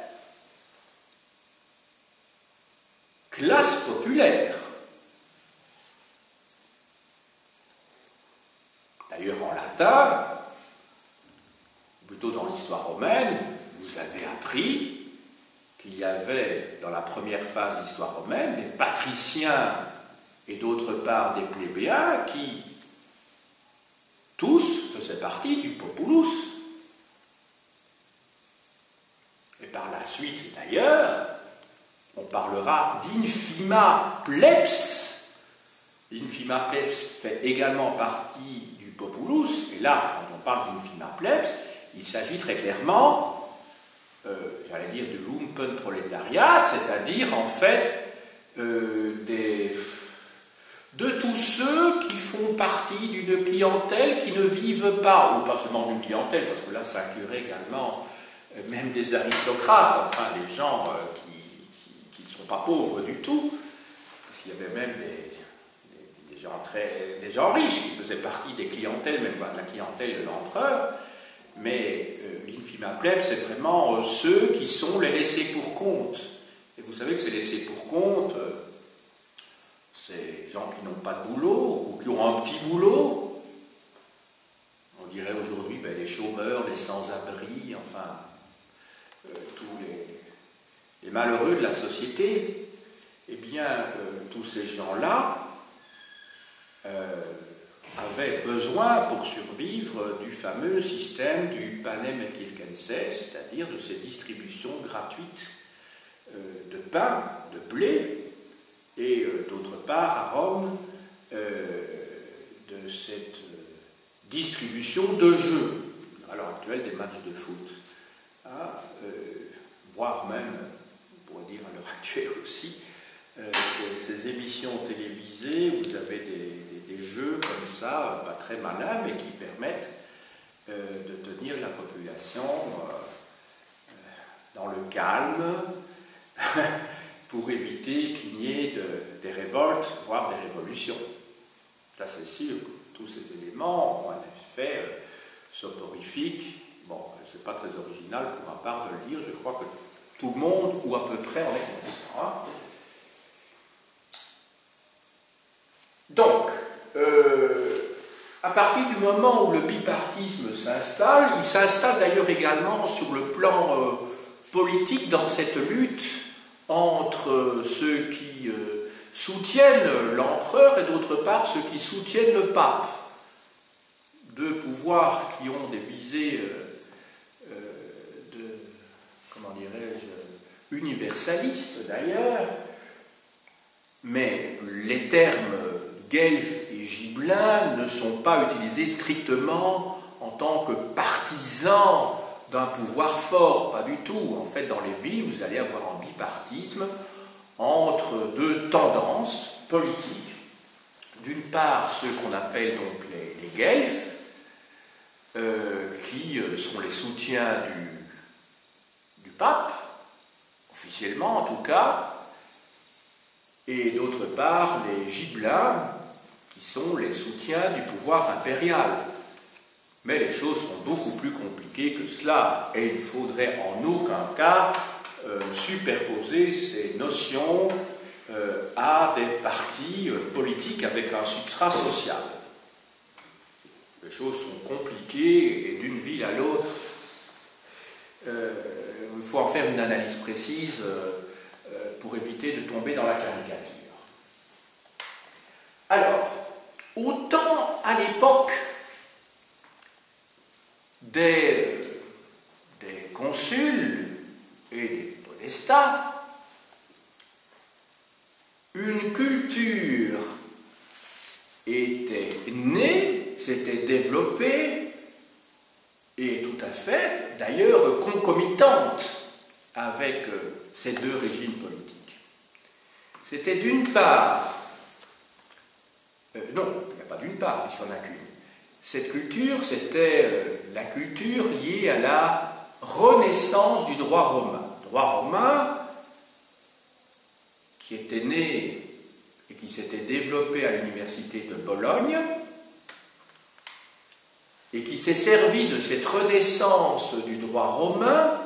classe populaire. D'ailleurs, en latin, plutôt dans l'histoire romaine, vous avez appris qu'il y avait, dans la première phase de l'histoire romaine, des patriciens et d'autre part des plébéiens qui, tous, faisaient partie du populus. Et par la suite, d'ailleurs, on parlera d'infima plebs. L'infima plebs fait également partie du populus, et là, quand on parle d'infima plebs, il s'agit très clairement, j'allais dire, du lumpenprolétariat, c'est-à-dire, en fait, de tous ceux qui font partie d'une clientèle qui ne vivent pas, ou pas seulement d'une clientèle, parce que là, ça inclurait également même des aristocrates, enfin des gens qui ne sont pas pauvres du tout, parce qu'il y avait même des gens riches qui faisaient partie des clientèles, même de la clientèle de l'empereur, mais l'infima plebs, c'est vraiment ceux qui sont les laissés pour compte. Et vous savez que ces laissés pour compte, c'est gens qui n'ont pas de boulot, ou qui ont un petit boulot. On dirait aujourd'hui les chômeurs, les sans-abri, enfin, tous les malheureux de la société. Eh bien, tous ces gens-là avaient besoin, pour survivre, du fameux système du panem et circenses, c'est-à-dire de ces distributions gratuites de pain, de blé, et d'autre part, à Rome, de cette distribution de jeux, à l'heure actuelle des matchs de foot, voire même, on pourrait dire à l'heure actuelle aussi, ces émissions télévisées, vous avez des jeux comme ça, pas très malins, mais qui permettent de tenir la population dans le calme, pour éviter qu'il n'y ait des révoltes, voire des révolutions. Ça, c'est sûr, tous ces éléments ont un effet soporifique. Bon, c'est pas très original pour ma part de le dire, je crois que tout le monde, ou à peu près, en est conscient. Donc, à partir du moment où le bipartisme s'installe, il s'installe d'ailleurs également sur le plan politique dans cette lutte entre ceux qui soutiennent l'empereur et d'autre part ceux qui soutiennent le pape. Deux pouvoirs qui ont des visées comment dirais-je, universalistes d'ailleurs, mais les termes guelfes et gibelins ne sont pas utilisés strictement en tant que partisans d'un pouvoir fort, pas du tout. En fait, dans les villes, vous allez avoir un bipartisme entre deux tendances politiques. D'une part, ceux qu'on appelle donc les guelfes, qui sont les soutiens du pape, officiellement en tout cas, et d'autre part les gibelins, qui sont les soutiens du pouvoir impérial. Mais les choses sont beaucoup plus compliquées que cela, et il ne faudrait en aucun cas superposer ces notions à des partis politiques avec un substrat social. Les choses sont compliquées, et d'une ville à l'autre, il faut en faire une analyse précise pour éviter de tomber dans la caricature. Alors, autant à l'époque des consuls et des podestats, une culture était née, s'était développée, et tout à fait, d'ailleurs, concomitante avec ces deux régimes politiques. C'était d'une part, non, il n'y a pas d'une part, puisqu'il n'y en a qu'une. Cette culture, c'était la culture liée à la renaissance du droit romain. Droit romain qui était né et qui s'était développé à l'université de Bologne et qui s'est servi de cette renaissance du droit romain,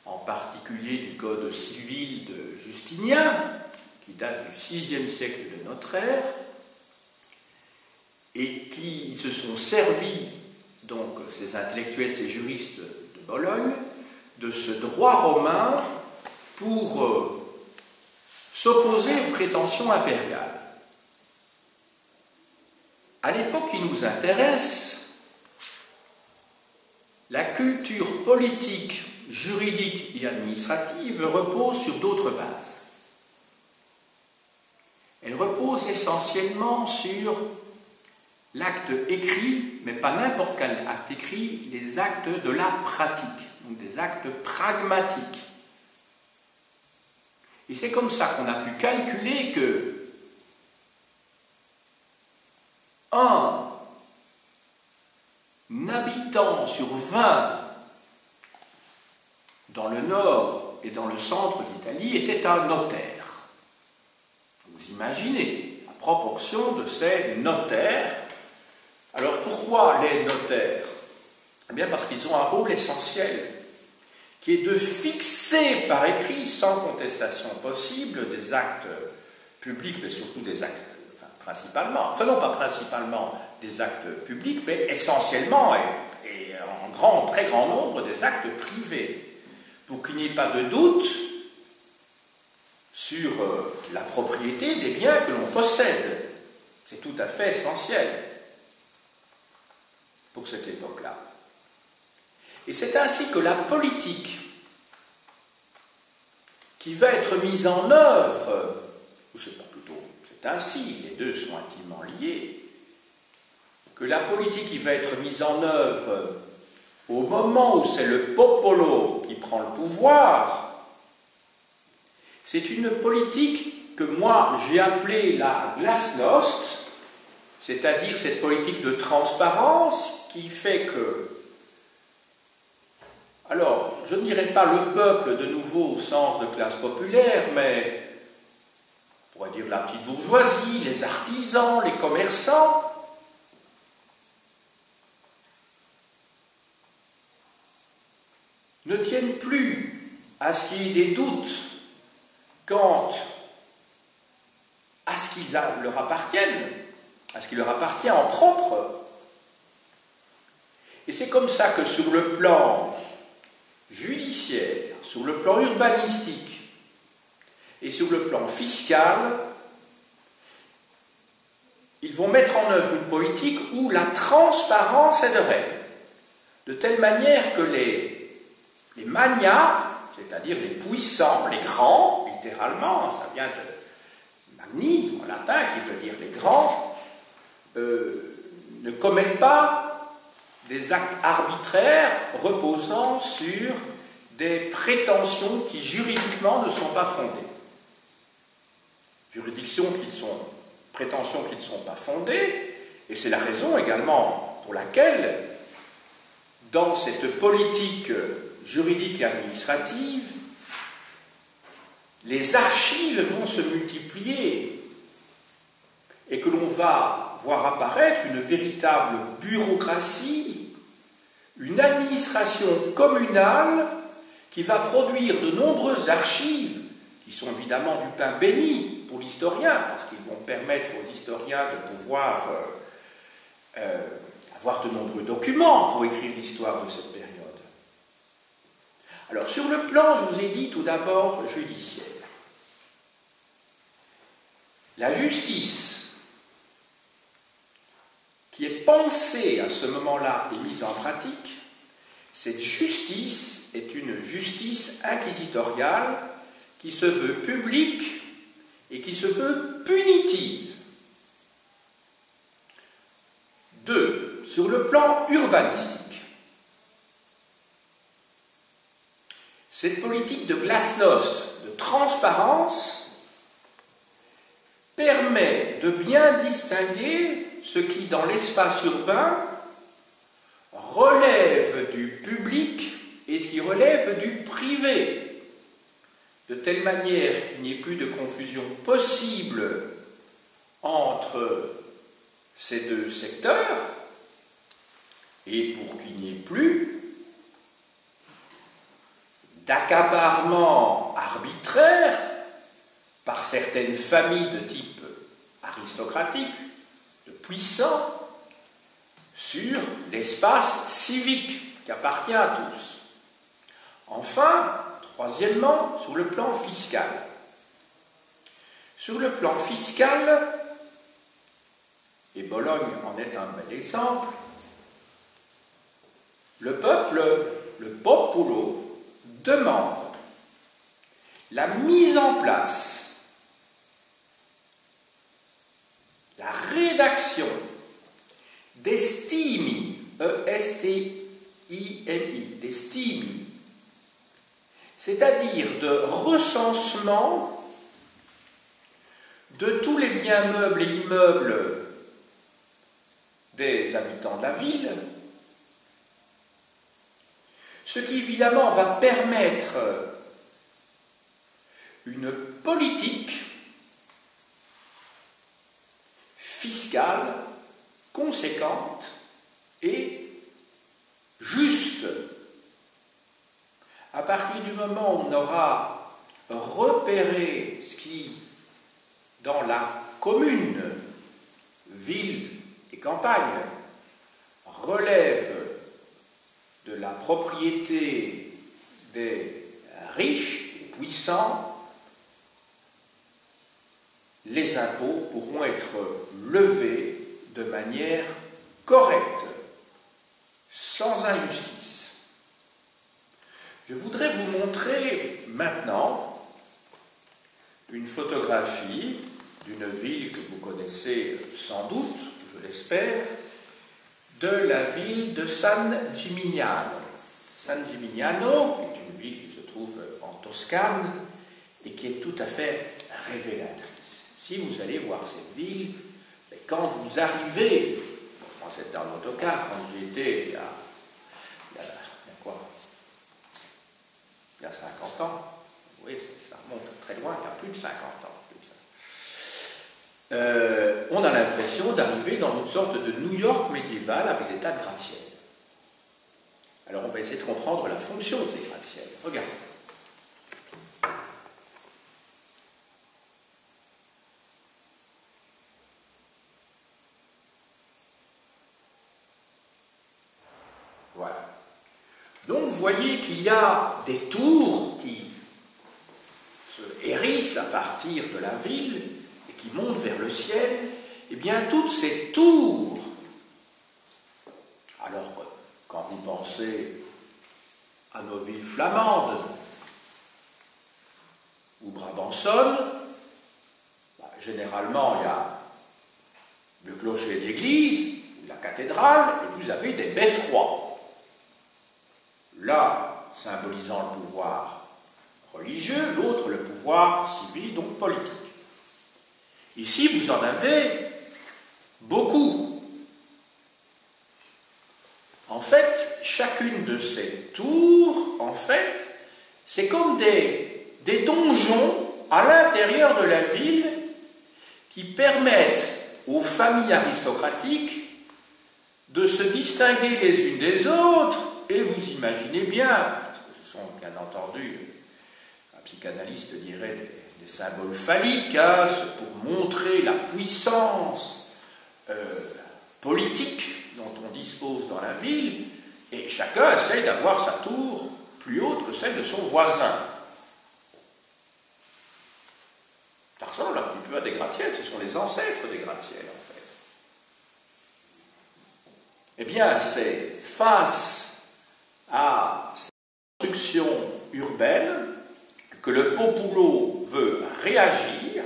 en particulier du code civil de Justinien, qui date du VIe siècle de notre ère, et qui se sont servis, donc ces intellectuels, ces juristes de Bologne, de ce droit romain pour s'opposer aux prétentions impériales. À l'époque qui nous intéresse, la culture politique, juridique et administrative repose sur d'autres bases. Elle repose essentiellement sur l'acte écrit, mais pas n'importe quel acte écrit, les actes de la pratique, donc des actes pragmatiques. Et c'est comme ça qu'on a pu calculer que un habitant sur 20 dans le nord et dans le centre d'Italie était un notaire. Vous imaginez la proportion de ces notaires. Alors pourquoi les notaires? Eh bien parce qu'ils ont un rôle essentiel, qui est de fixer par écrit, sans contestation possible, des actes publics, mais surtout des actes, non pas principalement des actes publics, mais essentiellement et en très grand nombre des actes privés, pour qu'il n'y ait pas de doute sur la propriété des biens que l'on possède. C'est tout à fait essentiel pour cette époque-là. Et c'est ainsi que la politique qui va être mise en œuvre, ou c'est pas plutôt, c'est ainsi, les deux sont intimement liés, que la politique qui va être mise en œuvre au moment où c'est le popolo qui prend le pouvoir, c'est une politique que moi j'ai appelée la glasnost, c'est-à-dire cette politique de transparence qui fait que, alors, je ne dirais pas le peuple de nouveau au sens de classe populaire, mais on pourrait dire la petite bourgeoisie, les artisans, les commerçants, ne tiennent plus à ce qu'il y ait des doutes quant à ce qu'ils leur appartiennent, à ce qui leur appartient en propre. Et c'est comme ça que sur le plan judiciaire, sur le plan urbanistique et sur le plan fiscal, ils vont mettre en œuvre une politique où la transparence est de règle, de telle manière que les magnats, c'est-à-dire les puissants, les grands, littéralement, ça vient de magni en latin qui veut dire les grands, ne commettent pas des actes arbitraires reposant sur des prétentions qui juridiquement ne sont pas fondées. prétentions qui ne sont pas fondées, et c'est la raison également pour laquelle, dans cette politique juridique et administrative, les archives vont se multiplier et que l'on va voir apparaître une véritable bureaucratie, une administration communale qui va produire de nombreuses archives qui sont évidemment du pain béni pour l'historien, parce qu'ils vont permettre aux historiens de pouvoir avoir de nombreux documents pour écrire l'histoire de cette période. Alors, sur le plan, je vous ai dit tout d'abord, judiciaire. La justice qui est pensée à ce moment-là et mise en pratique, cette justice est une justice inquisitoriale qui se veut publique et qui se veut punitive. 2. Sur le plan urbanistique, cette politique de glasnost, de transparence, permet de bien distinguer ce qui, dans l'espace urbain, relève du public et ce qui relève du privé, de telle manière qu'il n'y ait plus de confusion possible entre ces deux secteurs, et pour qu'il n'y ait plus d'accaparement arbitraire par certaines familles de type aristocratique, de puissants, sur l'espace civique qui appartient à tous. Enfin, troisièmement, sur le plan fiscal. Sur le plan fiscal, et Bologne en est un bel exemple, le peuple, le populo, demande la mise en place, la rédaction des stimi, E-S-T-I-M-I, des stimi, c'est-à-dire de recensement de tous les biens meubles et immeubles des habitants de la ville, ce qui évidemment va permettre une politique fiscale conséquente et juste. À partir du moment où on aura repéré ce qui, dans la commune, ville et campagne, relève de la propriété des riches et puissants, les impôts pourront être levés de manière correcte, sans injustice. Je voudrais vous montrer maintenant une photographie d'une ville que vous connaissez sans doute, je l'espère, de la ville de San Gimignano. San Gimignano est une ville qui se trouve en Toscane et qui est tout à fait révélatrice. Si vous allez voir cette ville, quand vous arrivez, moi c'était dans l'autocar, quand j'y étais il y a quoi, il y a 50 ans, oui, ça remonte très loin, il y a plus de 50 ans. On a l'impression d'arriver dans une sorte de New York médiéval avec des tas de gratte-ciel. Alors on va essayer de comprendre la fonction de ces gratte-ciel. Regardez. Voilà. Donc vous voyez qu'il y a des tours qui se hérissent à partir de la ville et qui montent vers le ciel. Eh bien, toutes ces tours, alors quand vous pensez à nos villes flamandes ou brabançonnes, généralement il y a le clocher d'église, la cathédrale, et vous avez des beffrois. L'un symbolisant le pouvoir religieux, l'autre le pouvoir civil, donc politique. Ici, vous en avez beaucoup. En fait, chacune de ces tours, en fait, c'est comme des donjons à l'intérieur de la ville qui permettent aux familles aristocratiques de se distinguer les unes des autres, et vous imaginez bien, parce que ce sont bien entendu, un psychanalyste dirait des symboles phalliques, hein, pour montrer la puissance politique dont on dispose dans la ville, et chacun essaie d'avoir sa tour plus haute que celle de son voisin. Ça ressemble un petit peu à des gratte-ciels, ce sont les ancêtres des gratte-ciels en fait. Eh bien, c'est face à cette construction urbaine que le Populo veut réagir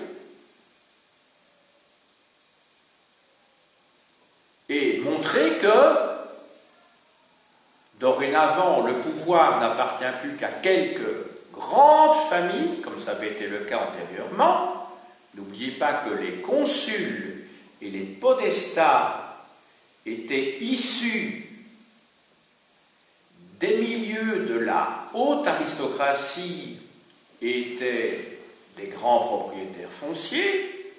et montrer que dorénavant le pouvoir n'appartient plus qu'à quelques grandes familles, comme ça avait été le cas antérieurement. N'oubliez pas que les consuls et les podestats étaient issus des milieux de la haute aristocratie et étaient des grands propriétaires fonciers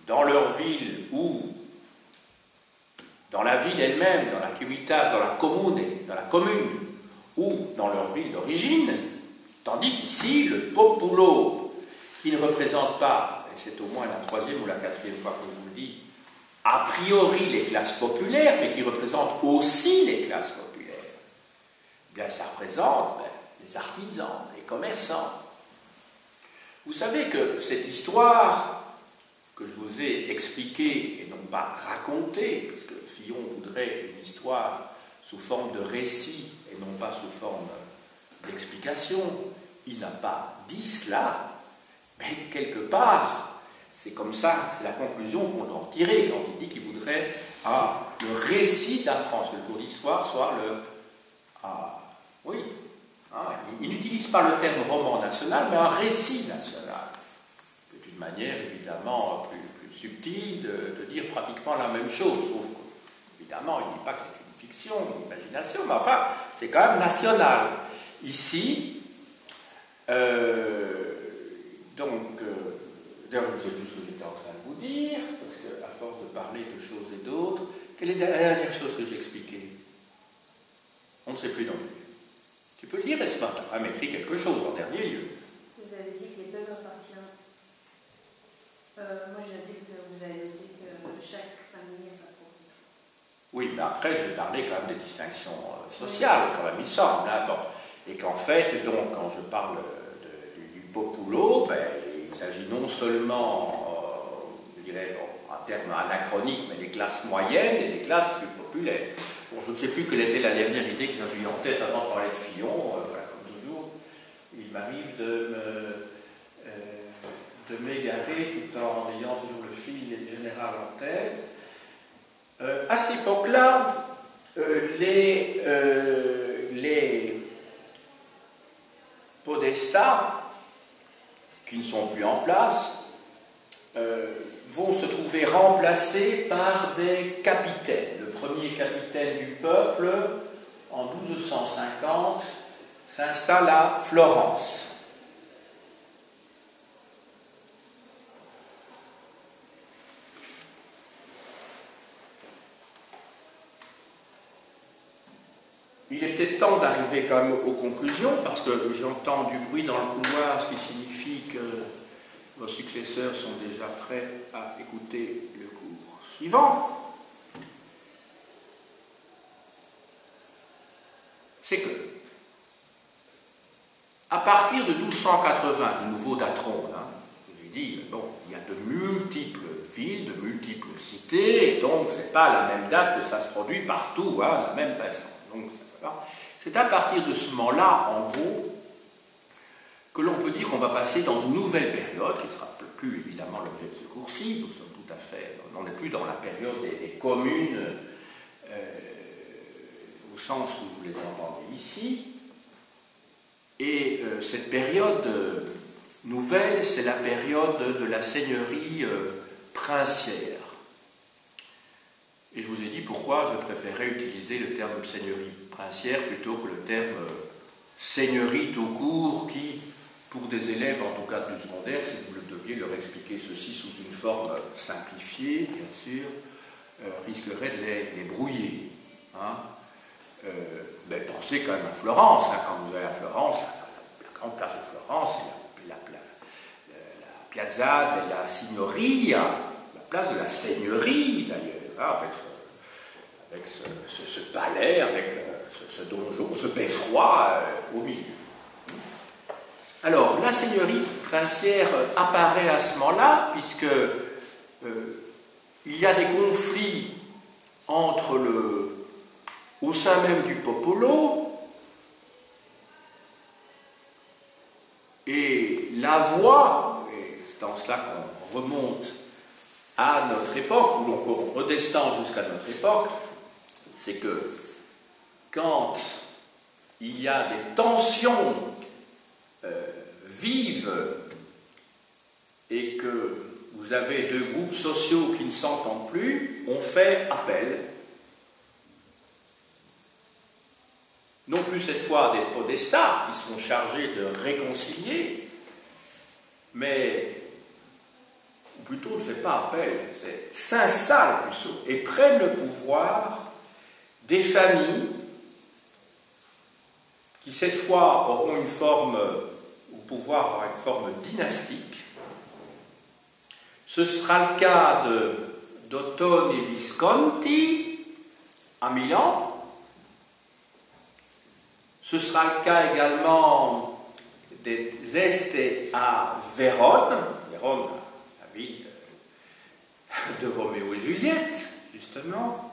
dans leur ville ou dans la ville elle-même, dans la civitas, dans la commune ou dans leur ville d'origine, tandis qu'ici, le populo, qui ne représente pas, et c'est au moins la troisième ou la quatrième fois que je vous le dis, a priori les classes populaires, mais qui représente aussi les classes populaires, eh bien ça représente les artisans, les commerçants. Vous savez que cette histoire que je vous ai expliquée et non pas racontée, parce que Fillon voudrait une histoire sous forme de récit et non pas sous forme d'explication, il n'a pas dit cela, mais quelque part, c'est comme ça, c'est la conclusion qu'on doit en tirer quand il dit qu'il voudrait le récit de la France, que le cours d'histoire soit il n'utilise pas le terme roman national, mais un récit national. C'est une manière évidemment plus subtile de dire pratiquement la même chose, sauf qu'évidemment il ne dit pas que c'est une fiction, une imagination, mais enfin c'est quand même national. Ici, d'ailleurs je ne sais plus ce que j'étais en train de vous dire, parce qu'à force de parler de choses et d'autres, quelle est la dernière chose que j'ai expliquée? On ne sait plus non plus. Tu peux le dire, Esma, tu as m'écrit quelque chose en dernier lieu. Vous avez dit que les peuples appartiennent. Moi j'ai dit que vous avez dit que chaque famille a sa propre. Oui, mais après j'ai parlé quand même des distinctions sociales, quand même, il semble. Hein, bon. Et qu'en fait, donc, quand je parle du populo, il s'agit non seulement, je dirais, en termes anachroniques, mais des classes moyennes et des classes plus populaires. Bon, je ne sais plus quelle était la dernière idée que j'avais eue en tête avant de parler de Fillon. Voilà, comme toujours, il m'arrive de m'égarer tout en ayant toujours le fil général en tête. À cette époque-là, les podestats, qui ne sont plus en place, vont se trouver remplacés par des capitaines. Le premier capitaine du peuple, en 1250, s'installe à Florence. Il était temps d'arriver quand même aux conclusions, parce que j'entends du bruit dans le couloir, ce qui signifie que vos successeurs sont déjà prêts à écouter le cours suivant. C'est que, à partir de 1280, de nouveau datron, je vous ai dit, bon, il y a de multiples villes, de multiples cités, et donc c'est pas la même date que ça se produit partout, de la même façon. Donc, c'est à partir de ce moment-là, en gros, que l'on peut dire qu'on va passer dans une nouvelle période, qui ne sera plus évidemment l'objet de ce cours-ci. Nous sommes tout à fait, on n'est plus dans la période des communes, au sens où vous les entendez ici. Et cette période nouvelle, c'est la période de la seigneurie princière. Et je vous ai dit pourquoi je préférais utiliser le terme seigneurie princière plutôt que le terme seigneurie tout court qui, pour des élèves, en tout cas du secondaire, si vous le deviez leur expliquer ceci sous une forme simplifiée, bien sûr, risquerait de les brouiller. Hein. Mais pensez quand même à Florence. Hein, quand vous allez à Florence, la grande place de Florence, c'est la Piazza della Signoria, la place de la seigneurie d'ailleurs, hein, avec ce palais, avec ce donjon, ce beffroi au milieu. Alors, la seigneurie princière apparaît à ce moment-là, puisque il y a des conflits au sein même du popolo, et la voie, et c'est dans cela qu'on remonte à notre époque, ou qu'on redescend jusqu'à notre époque, c'est que quand il y a des tensions vives et que vous avez deux groupes sociaux qui ne s'entendent plus, on fait appel, non plus cette fois à des podestats qui sont chargés de réconcilier, mais ou plutôt ne fait pas appel, s'installent plutôt et prennent le pouvoir des familles qui cette fois auront une forme, ou pouvoir avoir une forme dynastique. Ce sera le cas d'Ottone et Visconti à Milan. Ce sera le cas également des Este à Vérone, la ville de Roméo et Juliette, justement.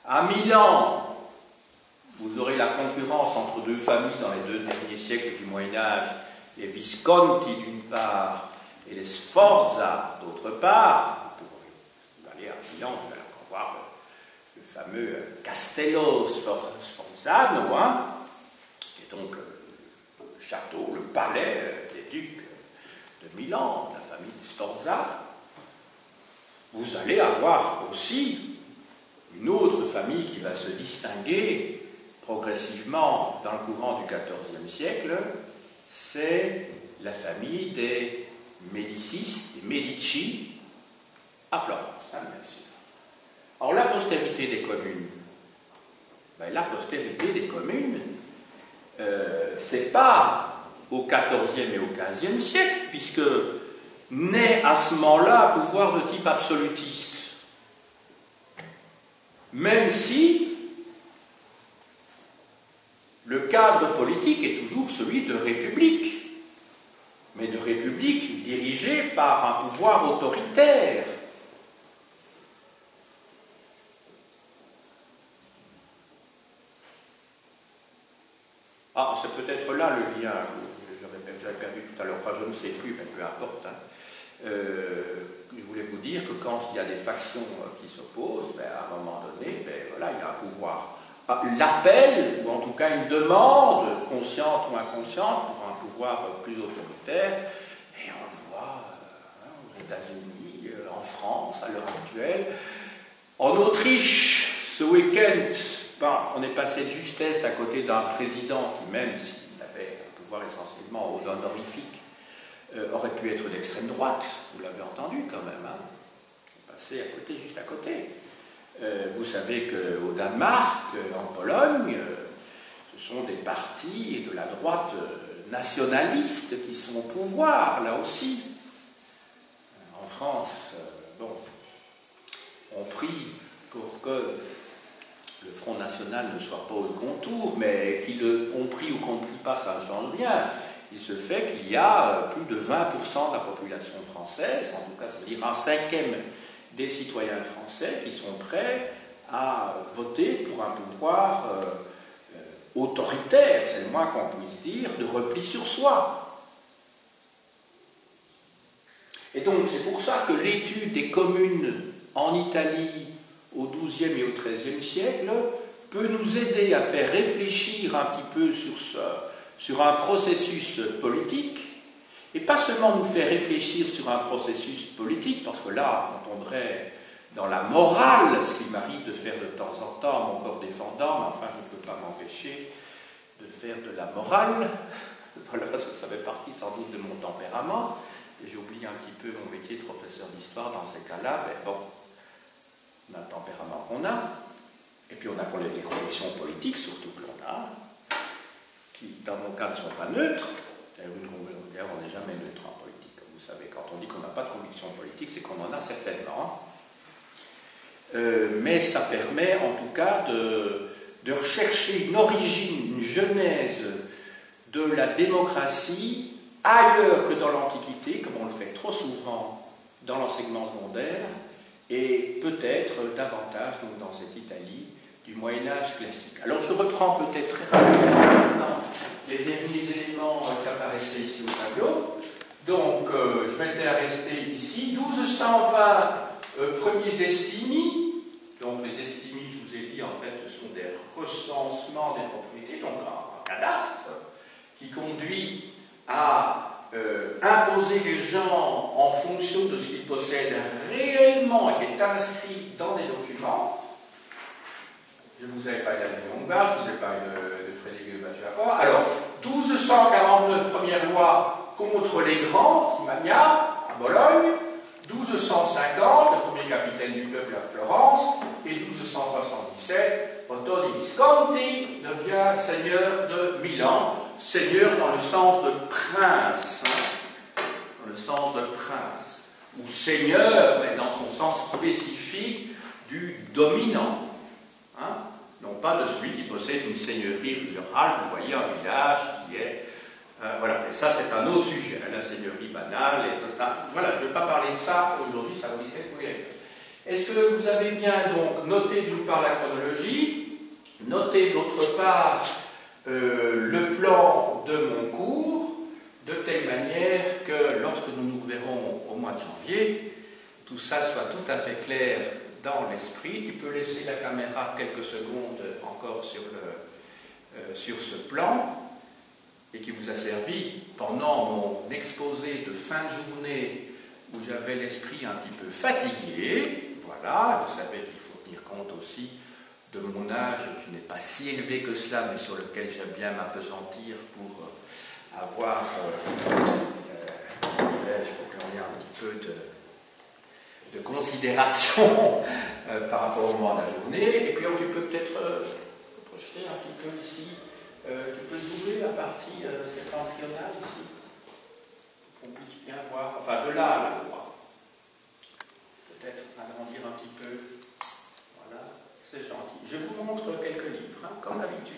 À Milan, vous aurez la concurrence entre deux familles dans les 2 derniers siècles du Moyen-Âge, les Visconti d'une part et les Sforza d'autre part. Vous allez à Milan, vous allez encore voir le fameux Castello Sforzano, hein, qui est donc le château, le palais des ducs de Milan, de la famille Sforza. Vous allez avoir aussi une autre famille qui va se distinguer progressivement dans le courant du XIVe siècle, c'est la famille des Médicis, des Medici, à Florence, hein, bien sûr. Alors la postérité des communes, c'est pas au XIVe et au XVe siècle, puisque naît à ce moment-là un pouvoir de type absolutiste. Même si le cadre politique est toujours celui de république, mais de république dirigée par un pouvoir autoritaire. Ah, c'est peut-être là le lien, j'avais perdu tout à l'heure, enfin je ne sais plus, mais peu importe. Hein. Je voulais vous dire que quand il y a des factions qui s'opposent, à un moment donné, voilà, il y a un pouvoir. L'appel, ou en tout cas une demande, consciente ou inconsciente, pour un pouvoir plus autoritaire, et on le voit aux États-Unis, en France, à l'heure actuelle. En Autriche, ce week-end, on est passé de justesse à côté d'un président qui, même s'il avait un pouvoir essentiellement honorifique, aurait pu être d'extrême droite, vous l'avez entendu quand même, hein. Passé à côté, juste à côté. Vous savez qu'au Danemark, en Pologne, ce sont des partis de la droite nationaliste qui sont au pouvoir, là aussi. En France, on prie pour que le Front National ne soit pas au second tour, mais qu'on prie ou qu'on ne prie pas, ça ne change rien. Il se fait qu'il y a plus de 20% de la population française, en tout cas ça veut dire un 5e des citoyens français qui sont prêts à voter pour un pouvoir autoritaire, c'est le moins qu'on puisse dire, de repli sur soi. Et donc c'est pour ça que l'étude des communes en Italie au XIIe et au XIIIe siècle peut nous aider à faire réfléchir un petit peu sur un processus politique et pas seulement nous faire réfléchir sur un processus politique, parce que là, on tomberait dans la morale, ce qu'il m'arrive de faire de temps en temps, mon corps défendant, mais enfin, je ne peux pas m'empêcher de faire de la morale, voilà, parce que ça fait partie sans doute de mon tempérament, et j'oublie un petit peu mon métier de professeur d'histoire dans ces cas-là, mais bon, on a le tempérament qu'on a, et puis on a les convictions politiques, surtout que l'on a, qui, dans mon cas, ne sont pas neutres. D'ailleurs, on n'est jamais neutre en politique. Comme vous savez, quand on dit qu'on n'a pas de conviction politique, c'est qu'on en a certainement. Mais ça permet, en tout cas, de rechercher une origine, une genèse de la démocratie ailleurs que dans l'Antiquité, comme on le fait trop souvent dans l'enseignement secondaire, et peut-être davantage donc, dans cette Italie du Moyen-Âge classique. Alors je reprends peut-être très rapidement les derniers éléments qui apparaissaient ici au tableau. Donc je m'étais resté ici, 1220 premiers estimi. Donc les estimi, je vous ai dit, en fait, ce sont des recensements des propriétés, donc un cadastre, qui conduit à imposer les gens en fonction de ce qu'ils possèdent réellement et qui est inscrit dans des documents. Je vous avais parlé d'Alain Longbard, je vous ai parlé de Frédéric de Mathieu-Apport. Alors, 1249, première loi contre les grands, Timagna, à Bologne. 1250, le premier capitaine du peuple à Florence. Et 1277, Otto di Visconti devient seigneur de Milan. Seigneur dans le sens de prince. Dans le sens de prince. Ou seigneur, mais dans son sens spécifique du dominant. Hein? Non pas de celui qui possède une seigneurie rurale, vous voyez, un village qui est... voilà, et ça c'est un autre sujet, hein, la seigneurie banale, et voilà, je ne vais pas parler de ça aujourd'hui, ça vous risque de couler. Est-ce que vous avez bien donc noté d'une part la chronologie, noté d'autre part le plan de mon cours, de telle manière que lorsque nous nous verrons au mois de janvier, tout ça soit tout à fait clair dans l'esprit. Tu peux laisser la caméra quelques secondes encore sur ce plan, et qui vous a servi pendant mon exposé de fin de journée où j'avais l'esprit un petit peu fatigué. Voilà, vous savez qu'il faut tenir compte aussi de mon âge qui n'est pas si élevé que cela, mais sur lequel j'aime bien m'apesantir pour avoir, pour que l'on ait un petit peu de considération par rapport au moment de la journée. Et puis tu peux peut-être projeter un petit peu ici, tu peux doubler la partie septentrionale ici, pour qu'on puisse bien voir, enfin de là à la droite. Peut-être agrandir un petit peu. Voilà, c'est gentil. Je vous montre quelques livres, hein, comme d'habitude.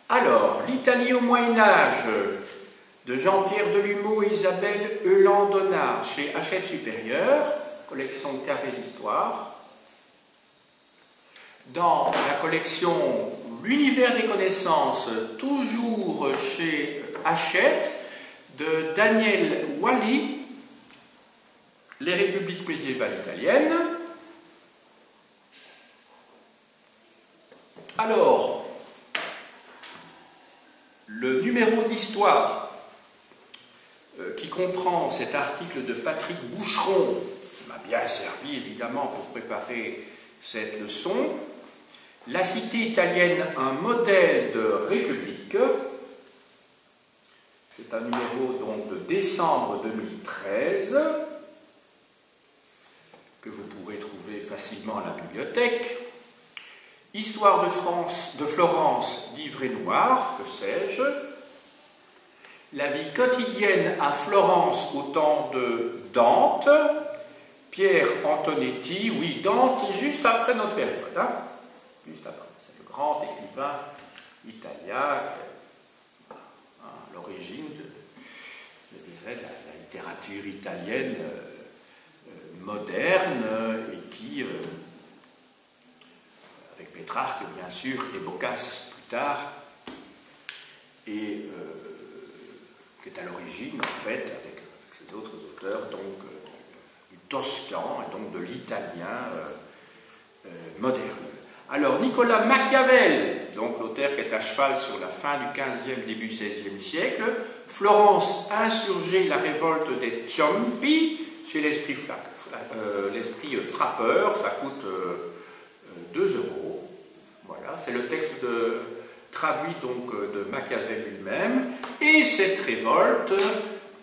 Alors, l'Italie au Moyen-Âge, de Jean-Pierre Delumeau et Isabelle Eulandonna, chez Hachette Supérieure, collection Carré d'Histoire. Dans la collection L'Univers des connaissances, toujours chez Hachette, de Daniel Wally, Les républiques médiévales italiennes. Alors, le numéro de l'histoire qui comprend cet article de Patrick Boucheron, qui m'a bien servi évidemment pour préparer cette leçon, La cité italienne, un modèle de république. C'est un numéro donc de décembre 2013 que vous pourrez trouver facilement à la bibliothèque. Histoire de France, de Florence, livre et noir, que sais-je. La vie quotidienne à Florence au temps de Dante. Pierre Antonetti, oui, Dante, c'est juste après notre période, hein, juste après. C'est le grand écrivain italien, l'origine de la littérature italienne moderne et qui, avec Pétrarque bien sûr, et Boccace plus tard, et qui est à l'origine en fait, avec ces autres auteurs, donc du toscan et donc de l'italien moderne. Alors Nicolas Machiavel, donc l'auteur qui est à cheval sur la fin du XVe, début XVIe siècle. Florence, insurgée, la révolte des Ciompi, chez l'esprit frappeur, ça coûte 2 euros. Voilà, c'est le texte traduit donc de Machiavel lui-même. Et cette révolte,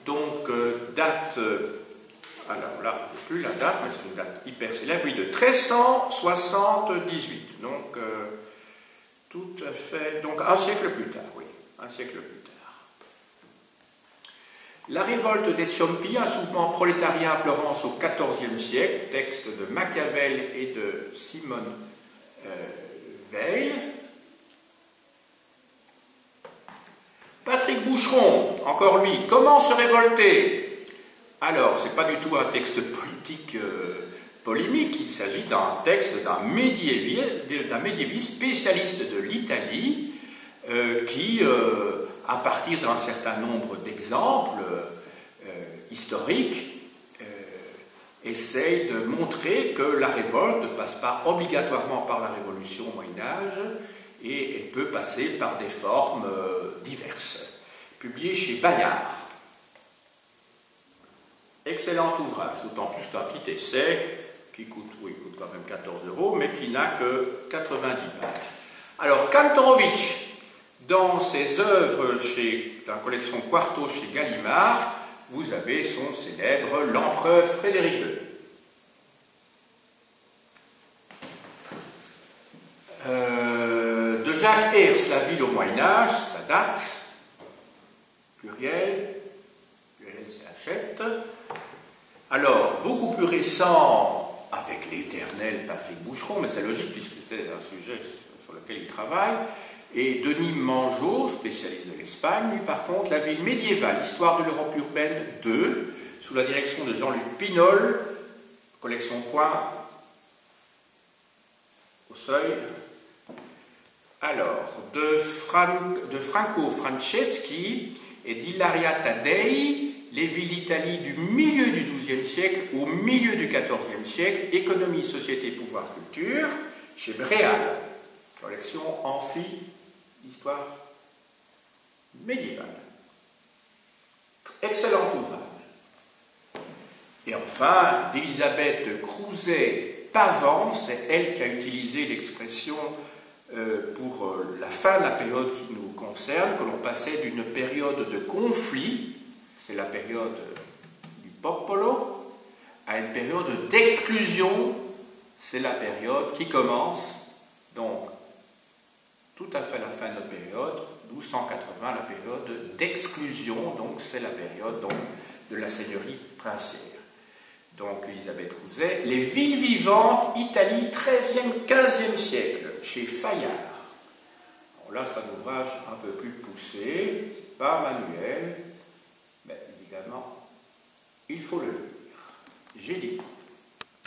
donc, date, alors là, je ne sais plus la date, mais c'est une date hyper célèbre, oui, de 1378. Donc, tout à fait, donc un siècle plus tard, oui, un siècle plus tard. La révolte des Ciompi, un mouvement prolétarien à Florence au XIVe siècle, texte de Machiavel et de Simone Weil. Patrick Boucheron, encore lui, comment se révolter? Alors, ce n'est pas du tout un texte politique polémique, il s'agit d'un texte d'un médiéviste spécialiste de l'Italie qui, à partir d'un certain nombre d'exemples historiques, essaye de montrer que la révolte ne passe pas obligatoirement par la révolution au Moyen-Âge et elle peut passer par des formes diverses. Publié chez Bayard. Excellent ouvrage, d'autant plus c'est un petit essai qui coûte quand même 14 euros, mais qui n'a que 90 pages. Alors, Kantorowicz, dans ses œuvres chez la collection Quarto chez Gallimard, vous avez son célèbre L'Empereur Frédéric II. De Jacques Herse, La ville au Moyen-Âge, ça date. Pluriel c'est Hachette. Alors, beaucoup plus récent, avec l'éternel Patrick Boucheron, mais c'est logique puisque c'était un sujet sur lequel il travaille, et Denis Mangeot, spécialiste de l'Espagne, lui par contre, La ville médiévale, Histoire de l'Europe urbaine 2, sous la direction de Jean-Luc Pinol, collection Point, au Seuil. Alors, de Franco Franceschi et d'Ilaria Taddei, les villes d'Italie du milieu du XIIe siècle au milieu du XIVe siècle, économie, société, pouvoir, culture, chez Bréal, collection Amphi, histoire médiévale. Excellent ouvrage. Et enfin, d'Elisabeth Crouzet-Pavant, c'est elle qui a utilisé l'expression pour la fin de la période qui nous concerne, que l'on passait d'une période de conflit, c'est la période du popolo, à une période d'exclusion, c'est la période qui commence, donc, tout à fait la fin de notre période, 1280, la période d'exclusion, donc c'est la période donc, de la seigneurie princière. Donc, Elisabeth Crouzet, Les villes vivantes, Italie, 13e, 15e siècle, chez Fayard. Alors là, c'est un ouvrage un peu plus poussé, c'est pas manuel, mais évidemment, il faut le lire. J'ai dit.